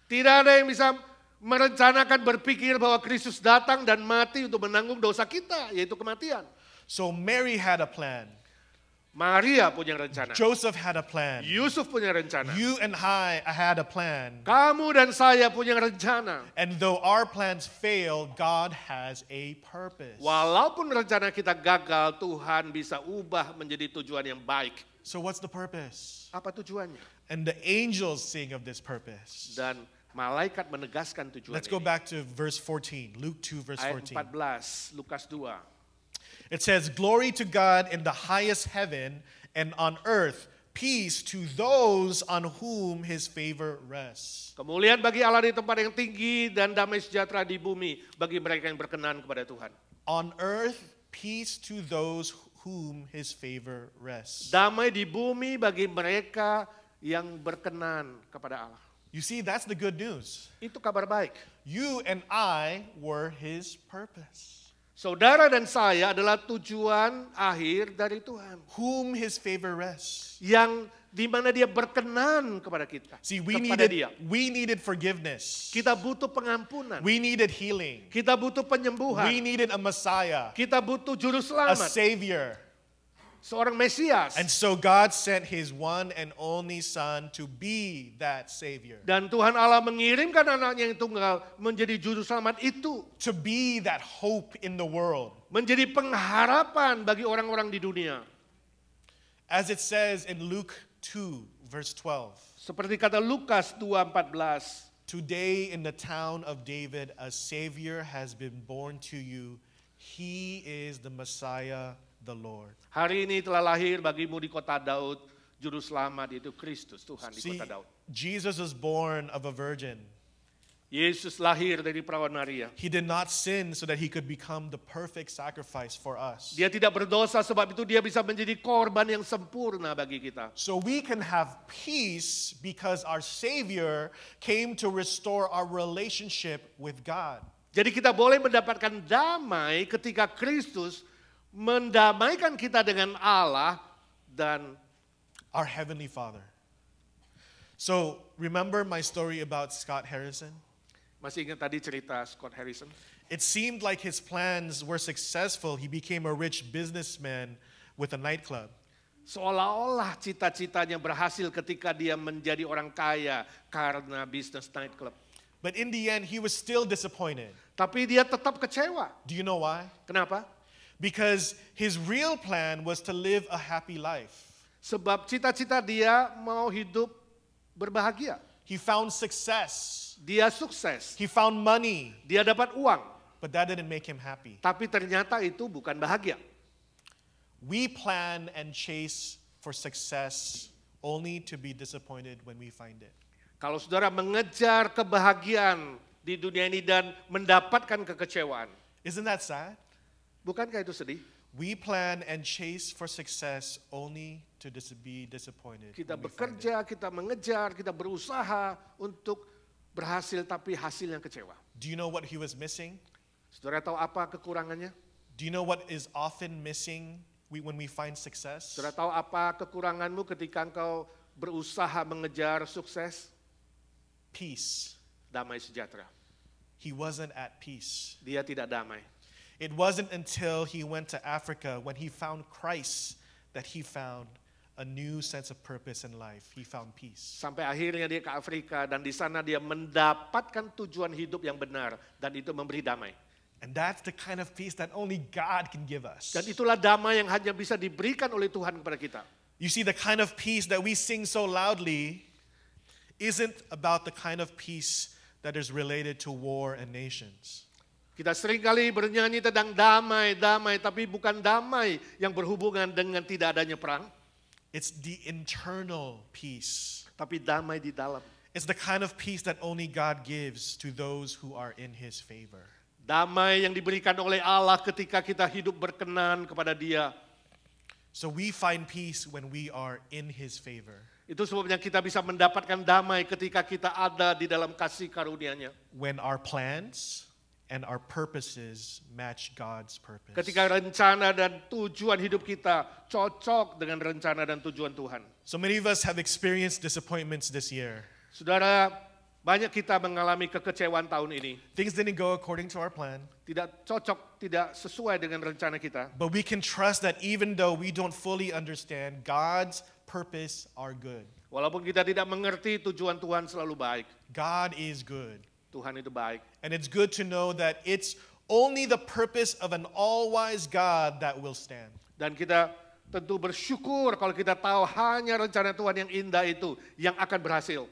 Tidak ada yang bisa merencanakan berpikir bahwa Kristus datang dan mati untuk menanggung dosa kita, yaitu kematian. So Mary had a plan. Maria punya rencana. Joseph had a plan. Yusuf punya rencana. You and I had a plan. Kamu dan saya punya rencana. And though our plans fail, God has a purpose. Walaupun rencana kita gagal, Tuhan bisa ubah menjadi tujuan yang baik. So what's the purpose? Apa tujuannya? And the angels sing of this purpose. Dan malaikat menegaskan tujuan Let's go ini. back to verse 14, Luke 2 verse Ayat 14. 14, Lukas 2. It says, "Glory to God in the highest heaven, and on earth peace to those on whom his favor rests." Kemuliaan bagi Allah di tempat yang tinggi dan damai sejahtera di bumi bagi mereka yang berkenan kepada Tuhan. On earth peace to those whom his favor rests. Damai di bumi bagi mereka yang berkenan kepada Allah. You see, that's the good news. Itu kabar baik. You and I were his purpose. Saudara dan saya adalah tujuan akhir dari Tuhan. Whom his favor rests. Yang di mana dia berkenan kepada kita. See, we kepada dia. needed forgiveness. Kita butuh pengampunan. We needed healing. Kita butuh We penyembuhan. needed a Messiah, Kita butuh juru a selamat. savior. Seorang Mesias. And so God sent his one and only son to be that savior. Dan Tuhan Allah mengirimkan anaknya yang tunggal menjadi juru selamat itu. To be that hope in the world. Menjadi pengharapan bagi orang-orang di dunia. As it says in Luke 2 verse 12. Seperti kata Lukas 2:14. Today in the town of David a savior has been born to you. He is the Messiah, the Lord. Hari ini telah lahir bagimu di kota Daud juru selamat, yaitu Kristus Tuhan di See, kota Daud. Jesus was born of a virgin. Yesus lahir dari perawan Maria. He did not sin so that he could become the perfect sacrifice for us. Dia tidak berdosa, sebab itu dia bisa menjadi korban yang sempurna bagi kita. So we can have peace because our Savior came to restore our relationship with God. Jadi kita boleh mendapatkan damai ketika Kristus mendamaikan kita dengan Allah dan Our Heavenly Father. So remember my story about Scott Harrison? masih ingat tadi cerita Scott Harrison? It seemed like his plans were successful. He became a rich businessman with a nightclub. Seolah-olah cita-citanya berhasil ketika dia menjadi orang kaya karena bisnis nightclub. But in the end, he was still disappointed. Tapi dia tetap kecewa. Do you know why? Kenapa? Because his real plan was to live a happy life. Sebab cita-cita dia mau hidup berbahagia. He found success. Dia sukses. He found money. Dia dapat uang. But that didn't make him happy. Tapi ternyata itu bukan bahagia. We plan and chase for success only to be disappointed when we find it. Kalau saudara mengejar kebahagiaan di dunia ini dan mendapatkan kekecewaan, Isn't that sad? bukankah itu sedih? We plan and chase for success only to be disappointed. Kita when we find it. bekerja, kita mengejar, kita berusaha untuk berhasil tapi hasil yang kecewa. Do you know what he was missing? Saudara tahu apa kekurangannya? Do you know what is often missing when we find success? Saudara tahu apa kekuranganmu ketika engkau berusaha mengejar sukses? Peace. Damai sejahtera. He wasn't at peace. Dia tidak damai. It wasn't until he went to Africa when he found Christ that he found a new sense of purpose in life. He found peace. Sampai akhirnya dia ke Afrika dan di sana dia mendapatkan tujuan hidup yang benar dan itu memberi damai. And that's the kind of peace that only God can give us. Dan itulah damai yang hanya bisa diberikan oleh Tuhan kepada kita. You see, the kind of peace that we sing so loudly isn't about the kind of peace that is related to war and nations. Kita seringkali bernyanyi tentang damai, damai, tapi bukan damai yang berhubungan dengan tidak adanya perang, It's the internal peace. tapi damai di dalam. It's the kind of peace that only God gives to those who are in his favor. Damai yang diberikan oleh Allah ketika kita hidup berkenan kepada Dia. So we find peace when we are in his favor. Itu sebabnya kita bisa mendapatkan damai ketika kita ada di dalam kasih karunia-Nya. When our plans and our purposes match God's purpose. Ketika rencana dan tujuan hidup kita cocok dengan rencana dan tujuan Tuhan. So many of us have experienced disappointments this year. Saudara, banyak kita mengalami kekecewaan tahun ini. Things didn't go according to our plan. Tidak cocok, tidak sesuai dengan rencana kita. But we can trust that even though we don't fully understand, God's purpose are good. Walaupun kita tidak mengerti, tujuan Tuhan selalu baik. God is good. Tuhan itu baik. And it's good to know that it's only the purpose of an all-wise God that will stand. Dan kita tentu bersyukur kalau kita tahu hanya rencana Tuhan yang indah itu yang akan berhasil.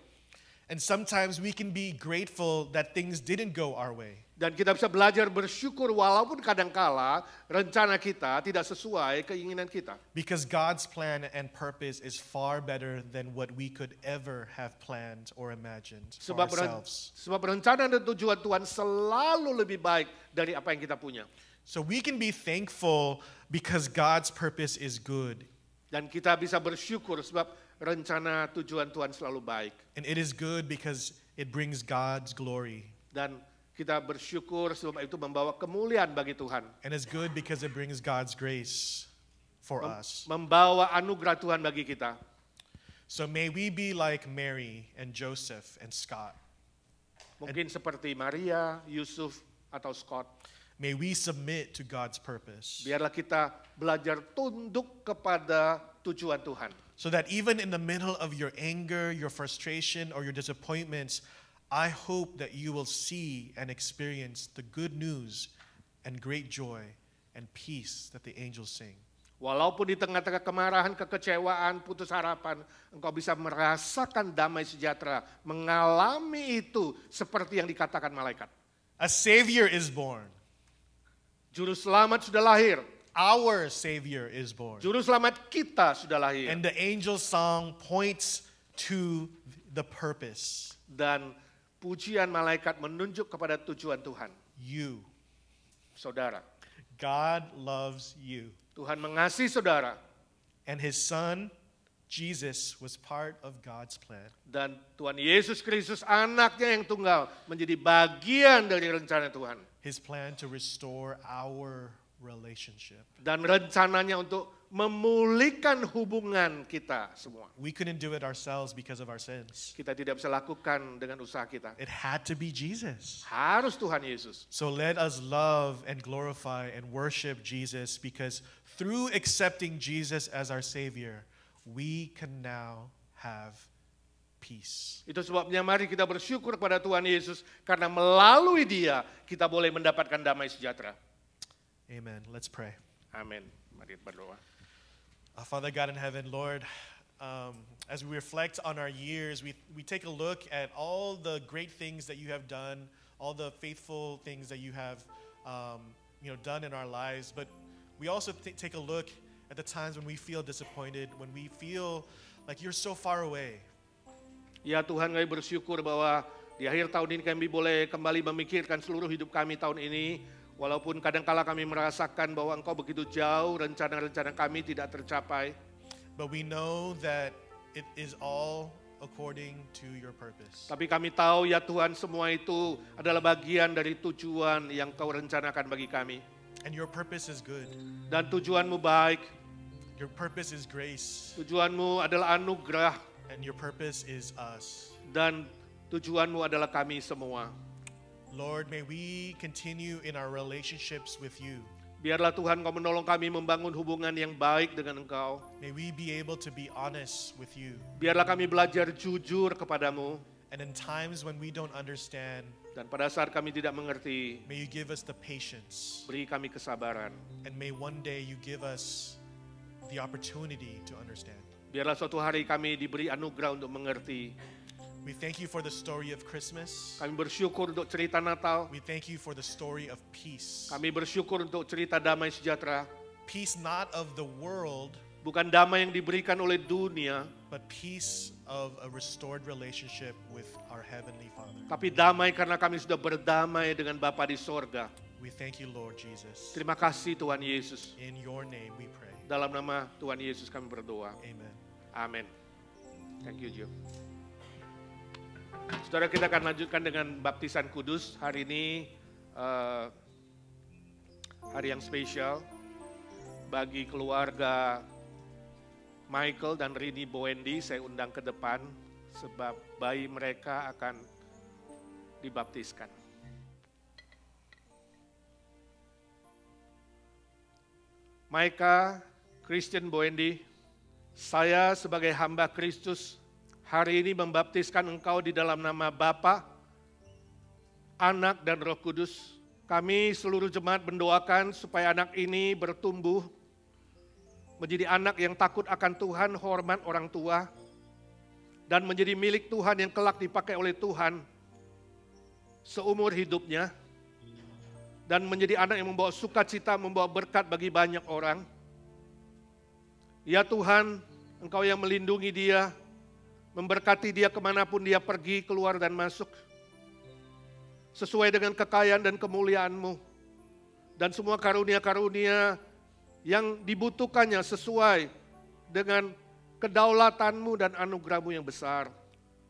And sometimes we can be grateful that things didn't go our way. Dan kita bisa belajar bersyukur walaupun kadangkala rencana kita tidak sesuai keinginan kita. Because God's plan and purpose is far better than what we could ever have planned or imagined for ourselves. Sebab rencana dan tujuan Tuhan selalu lebih baik dari apa yang kita punya. So we can be thankful because God's purpose is good. Dan kita bisa bersyukur sebab rencana tujuan Tuhan selalu baik. And it is good because it brings God's glory. Dan kita bersyukur sebab itu membawa kemuliaan bagi Tuhan. And it's good because it brings God's grace for us. Membawa anugerah Tuhan bagi kita. So may we be like Mary and Joseph and Scott. Mungkin seperti Maria, Yusuf, atau Scott. May we submit to God's purpose. Biarlah kita belajar tunduk kepada tujuan Tuhan. So that even in the middle of your anger, your frustration, or your disappointments, I hope that you will see and experience the good news and great joy and peace that the angels sing. Walaupun di tengah-tengah kemarahan, kekecewaan, putus harapan, engkau bisa merasakan damai sejahtera, mengalami itu seperti yang dikatakan malaikat. A Savior is born. Juru selamat sudah lahir. Our Savior is born. Juru selamat kita sudah lahir. And the angel song points to the purpose. Dan pujian malaikat menunjuk kepada tujuan Tuhan. You. Saudara, God loves you. Tuhan mengasihi saudara. And his son, Jesus, was part of God's plan. Dan Tuhan Yesus Kristus anaknya yang tunggal menjadi bagian dari rencana Tuhan. His plan to restore our relationship. Dan rencananya untuk memulihkan hubungan kita semua. We couldn't do it ourselves because of our sins. Kita tidak bisa lakukan dengan usaha kita. It had to be Jesus. Harus Tuhan Yesus. So let us love and glorify and worship Jesus, because through accepting Jesus as our Savior, we can now have peace. Itu sebabnya mari kita bersyukur kepada Tuhan Yesus, karena melalui Dia kita boleh mendapatkan damai sejahtera. Amen. Let's pray. Amin. Mari berdoa. Father God in heaven, Lord, as we reflect on our years, we take a look at all the great things that you have done, all the faithful things that you have done in our lives. But we also take a look at the times when we feel disappointed, when we feel like you're so far away. Ya Tuhan, kami bersyukur bahwa di akhir tahun ini kami boleh kembali memikirkan seluruh hidup kami tahun ini. Walaupun kadangkala kami merasakan bahwa Engkau begitu jauh, rencana-rencana kami tidak tercapai. But we know that it is all according to your purpose. Tapi kami tahu ya Tuhan, semua itu adalah bagian dari tujuan yang Kau rencanakan bagi kami. And your purpose is good. Dan tujuanmu baik. Your purpose is grace. Tujuanmu adalah anugerah. And your purpose is us. Dan tujuanmu adalah kami semua. Lord, may we continue in our relationships with you. Biarlah Tuhan Kau menolong kami membangun hubungan yang baik dengan Engkau. May we be able to be honest with you. Biarlah kami belajar jujur kepadamu. And in times when we don't understand, Dan pada saat kami tidak mengerti, may you give us the patience. beri kami kesabaran. And may one day you give us the opportunity to understand. Biarlah suatu hari kami diberi anugerah untuk mengerti. We thank you for the story of Christmas. Kami bersyukur untuk cerita Natal. We thank you for the story of peace. Kami bersyukur untuk cerita damai sejahtera. Peace not of the world, Bukan damai yang diberikan oleh dunia, but peace of a restored relationship with our Heavenly Father. tapi damai karena kami sudah berdamai dengan Bapa di sorga. We thank you, Lord Jesus. Terima kasih Tuhan Yesus. In your name we pray. Dalam nama Tuhan Yesus kami berdoa. Amen. Amin. Thank you, Joe. Saudara, kita akan lanjutkan dengan baptisan kudus. Hari ini hari yang spesial bagi keluarga Michael dan Rini Boendi. Saya undang ke depan sebab bayi mereka akan dibaptiskan. Micah Christian Boendi, saya sebagai hamba Kristus hari ini membaptiskan engkau di dalam nama Bapa, Anak dan Roh Kudus. Kami seluruh jemaat mendoakan supaya anak ini bertumbuh menjadi anak yang takut akan Tuhan, hormat orang tua, dan menjadi milik Tuhan yang kelak dipakai oleh Tuhan seumur hidupnya, dan menjadi anak yang membawa sukacita, membawa berkat bagi banyak orang. Ya Tuhan, Engkau yang melindungi dia, memberkati dia kemanapun dia pergi, keluar dan masuk, sesuai dengan kekayaan dan kemuliaan-Mu, dan semua karunia-karunia yang dibutuhkannya sesuai dengan kedaulatan-Mu dan anugerah-Mu yang besar,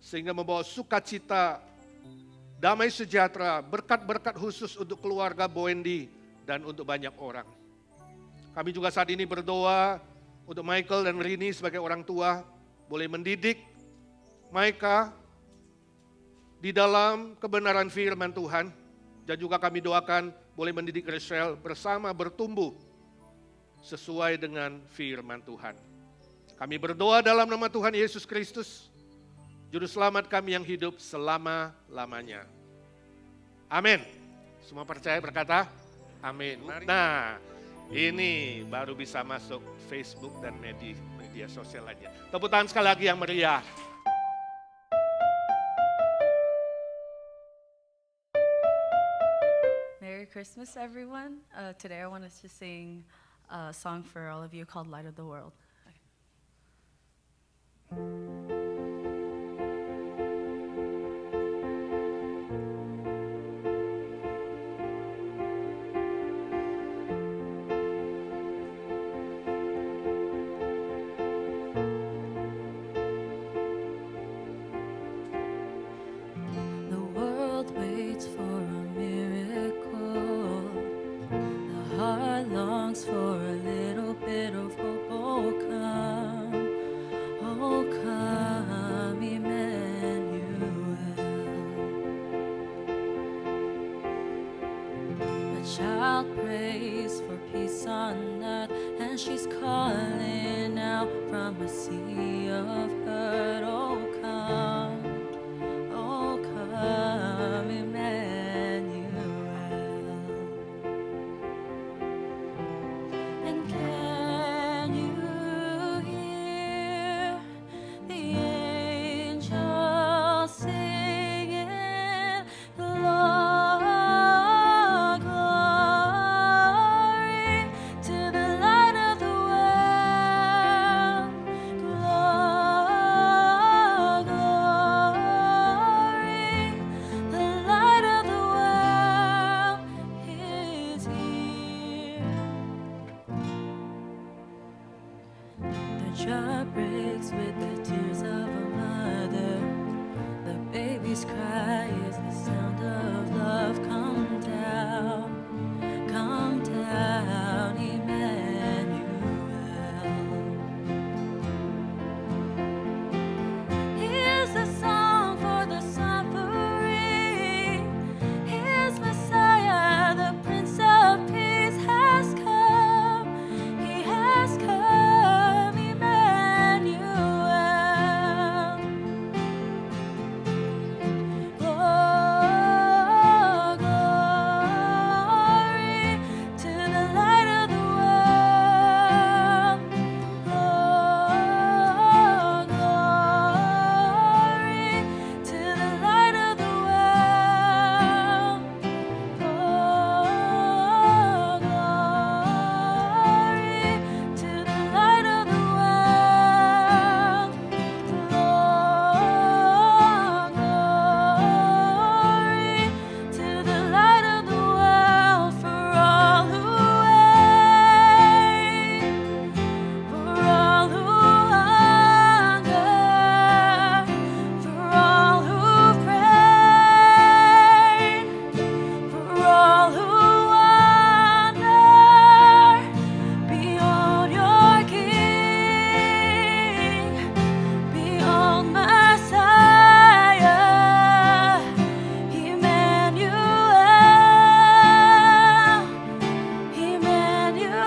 sehingga membawa sukacita, damai sejahtera, berkat-berkat khusus untuk keluarga Boendi dan untuk banyak orang. Kami juga saat ini berdoa untuk Michael dan Rini sebagai orang tua, boleh mendidik Micah di dalam kebenaran firman Tuhan, dan juga kami doakan boleh mendidik Rachel bersama bertumbuh sesuai dengan firman Tuhan. Kami berdoa dalam nama Tuhan Yesus Kristus, Juru Selamat kami yang hidup selama-lamanya. Amin. Semua percaya berkata amin. Nah, ini baru bisa masuk Facebook dan media sosial lainnya. Tepuk tangan sekali lagi yang meriah. Merry Christmas, everyone. Today I want us to sing a song for all of you called Light of the World. out praise for peace on earth, and she's calling out from a sea of hurt. Oh, come, Emmanuel. And can you hear the angels singing, glory, glory to the light of the world, glory, the light of the world is here. The jar breaks with the tears of a mother. The baby's cry is the sound of love. Come down, Emmanuel. Here's a song for the suffering. Here's Messiah, the Prince of Peace has come. He has come, Emmanuel. Glory to the light of the world. Glory to the light of the world. Glory to the light of the world. Glory to the light of the world for all who wait, for all who hunger, for all who pray, for all who wander beyond your King, beyond Messiah, Emmanuel, Emmanuel.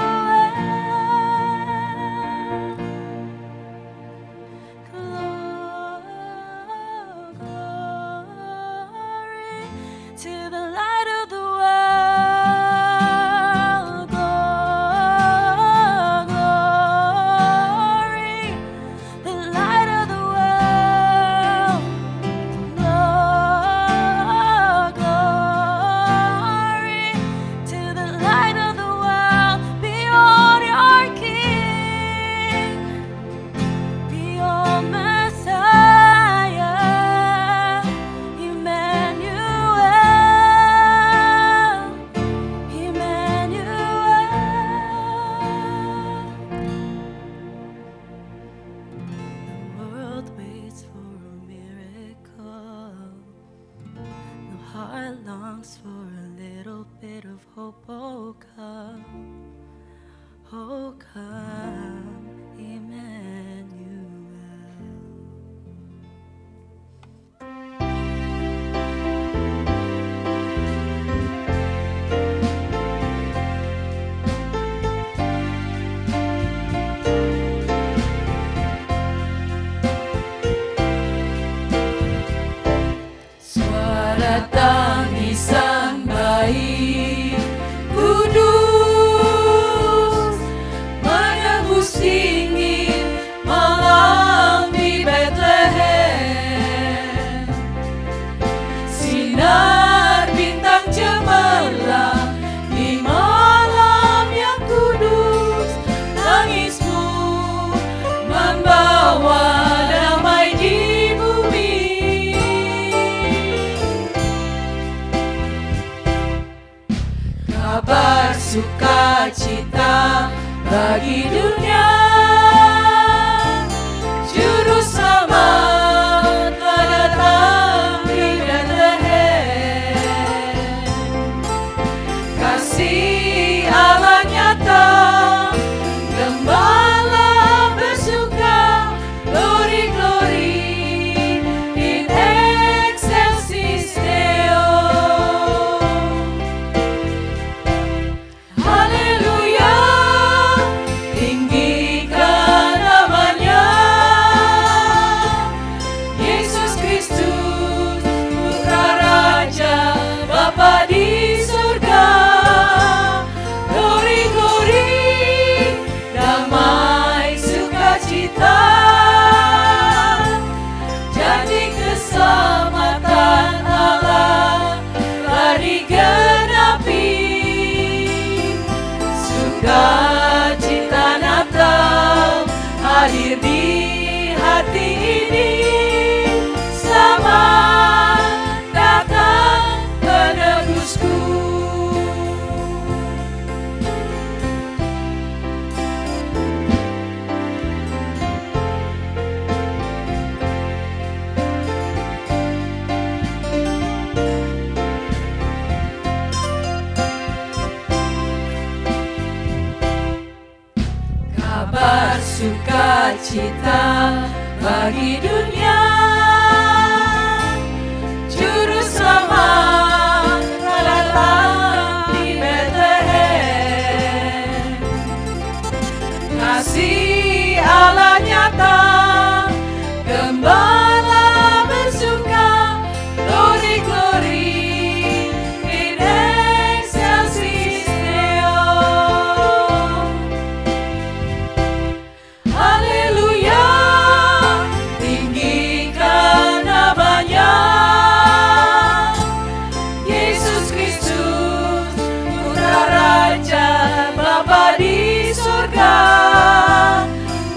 Glory to the light of the world. Glory, the light of the world. Glory to the light of the world. Beyond your King, beyond Messiah, Emmanuel, Emmanuel. The world waits for a miracle. The heart longs for a little bit of hope. Oh, come, Emmanuel. Suara tangisan bayi kudus menembus dingin malam di Bethlehem. Sinar bintang cemerlang di malam yang kudus. Tangismu membawa damai di bumi. Kabar sukacita bagi dunia, juru selamat telah datang di Bethlehem. Kasih Allah nyata, gembala bersuka, glory, glory in excelsis Deo. sukacita bagi dunia. Juru selamat datang di Bethlehem. Kasih Allah nyata, gembala bersuka, glory glory in excelsis Deo. Haleluya, tinggikan namanya, Yesus Kristus, Putra Raja Bapa di surga.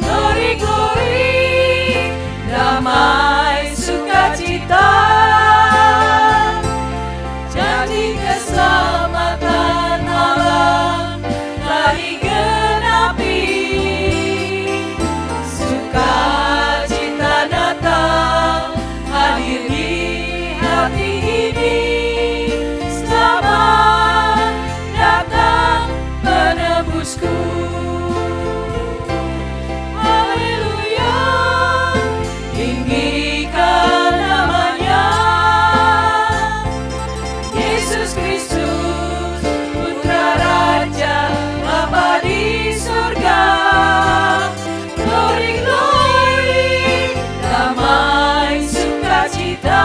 Glory glory, damai sukacita, jadi keselamatan Allah telah digenapi. Sukacita Natal hadir di hati ini. Selamat datang penebusku. Haleluya, tinggikan namanya, Yesus Kristus, Putra Raja Bapa di surga. Glory glory, damai sukacita,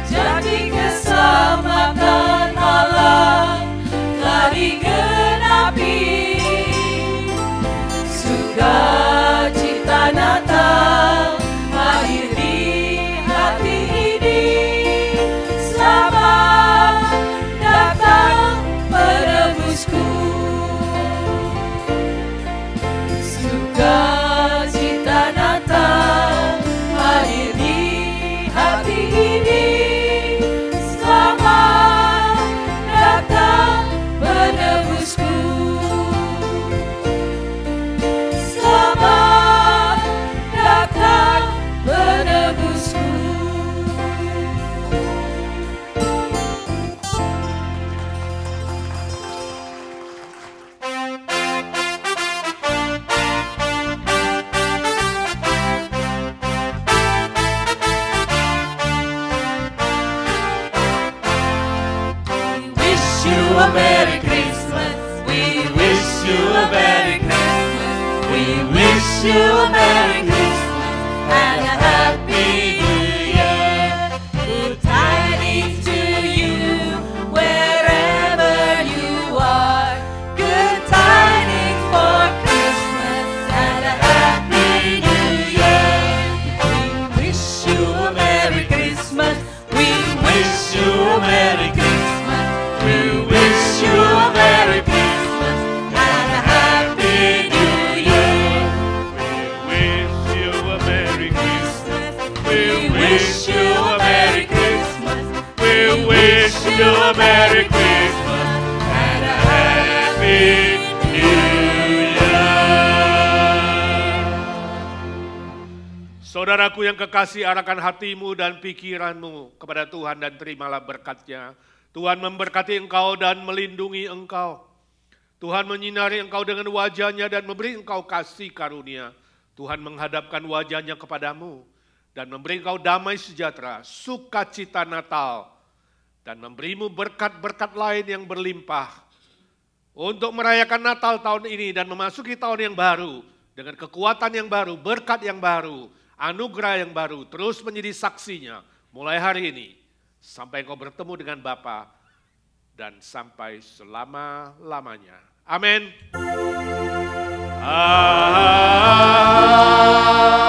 jadi keselamatan Allah telah digenapi. Sukacita Natal hadir di hati ini. Selamat datang penebusku. Sukacita Natal hadir di hati ini. Selamat datang penebusku. Selamat datang penebusku. We wish you a Merry Christmas. We wish you a Merry Christmas. We wish you a Merry Christmas and a Happy New Year. Good tidings to you wherever you are. Good tidings for Christmas and a Happy New Year. We wish you a Merry Christmas. We wish you a Merry Christmas. We wish you a Merry Christmas and a Happy New Year. We wish you a Merry Christmas. We wish you a Merry Christmas. We wish you a Merry Christmas and a Happy New Year. Saudaraku yang kekasih, arahkan hatimu dan pikiranmu kepada Tuhan dan terimalah berkat-Nya. Tuhan memberkati engkau dan melindungi engkau. Tuhan menyinari engkau dengan wajah-Nya dan memberi engkau kasih karunia. Tuhan menghadapkan wajah-Nya kepadamu dan memberi engkau damai sejahtera, sukacita Natal, dan memberimu berkat-berkat lain yang berlimpah untuk merayakan Natal tahun ini dan memasuki tahun yang baru dengan kekuatan yang baru, berkat yang baru, anugerah yang baru, terus menjadi saksinya mulai hari ini sampai engkau bertemu dengan Bapa dan sampai selama-lamanya. Amin. Amin.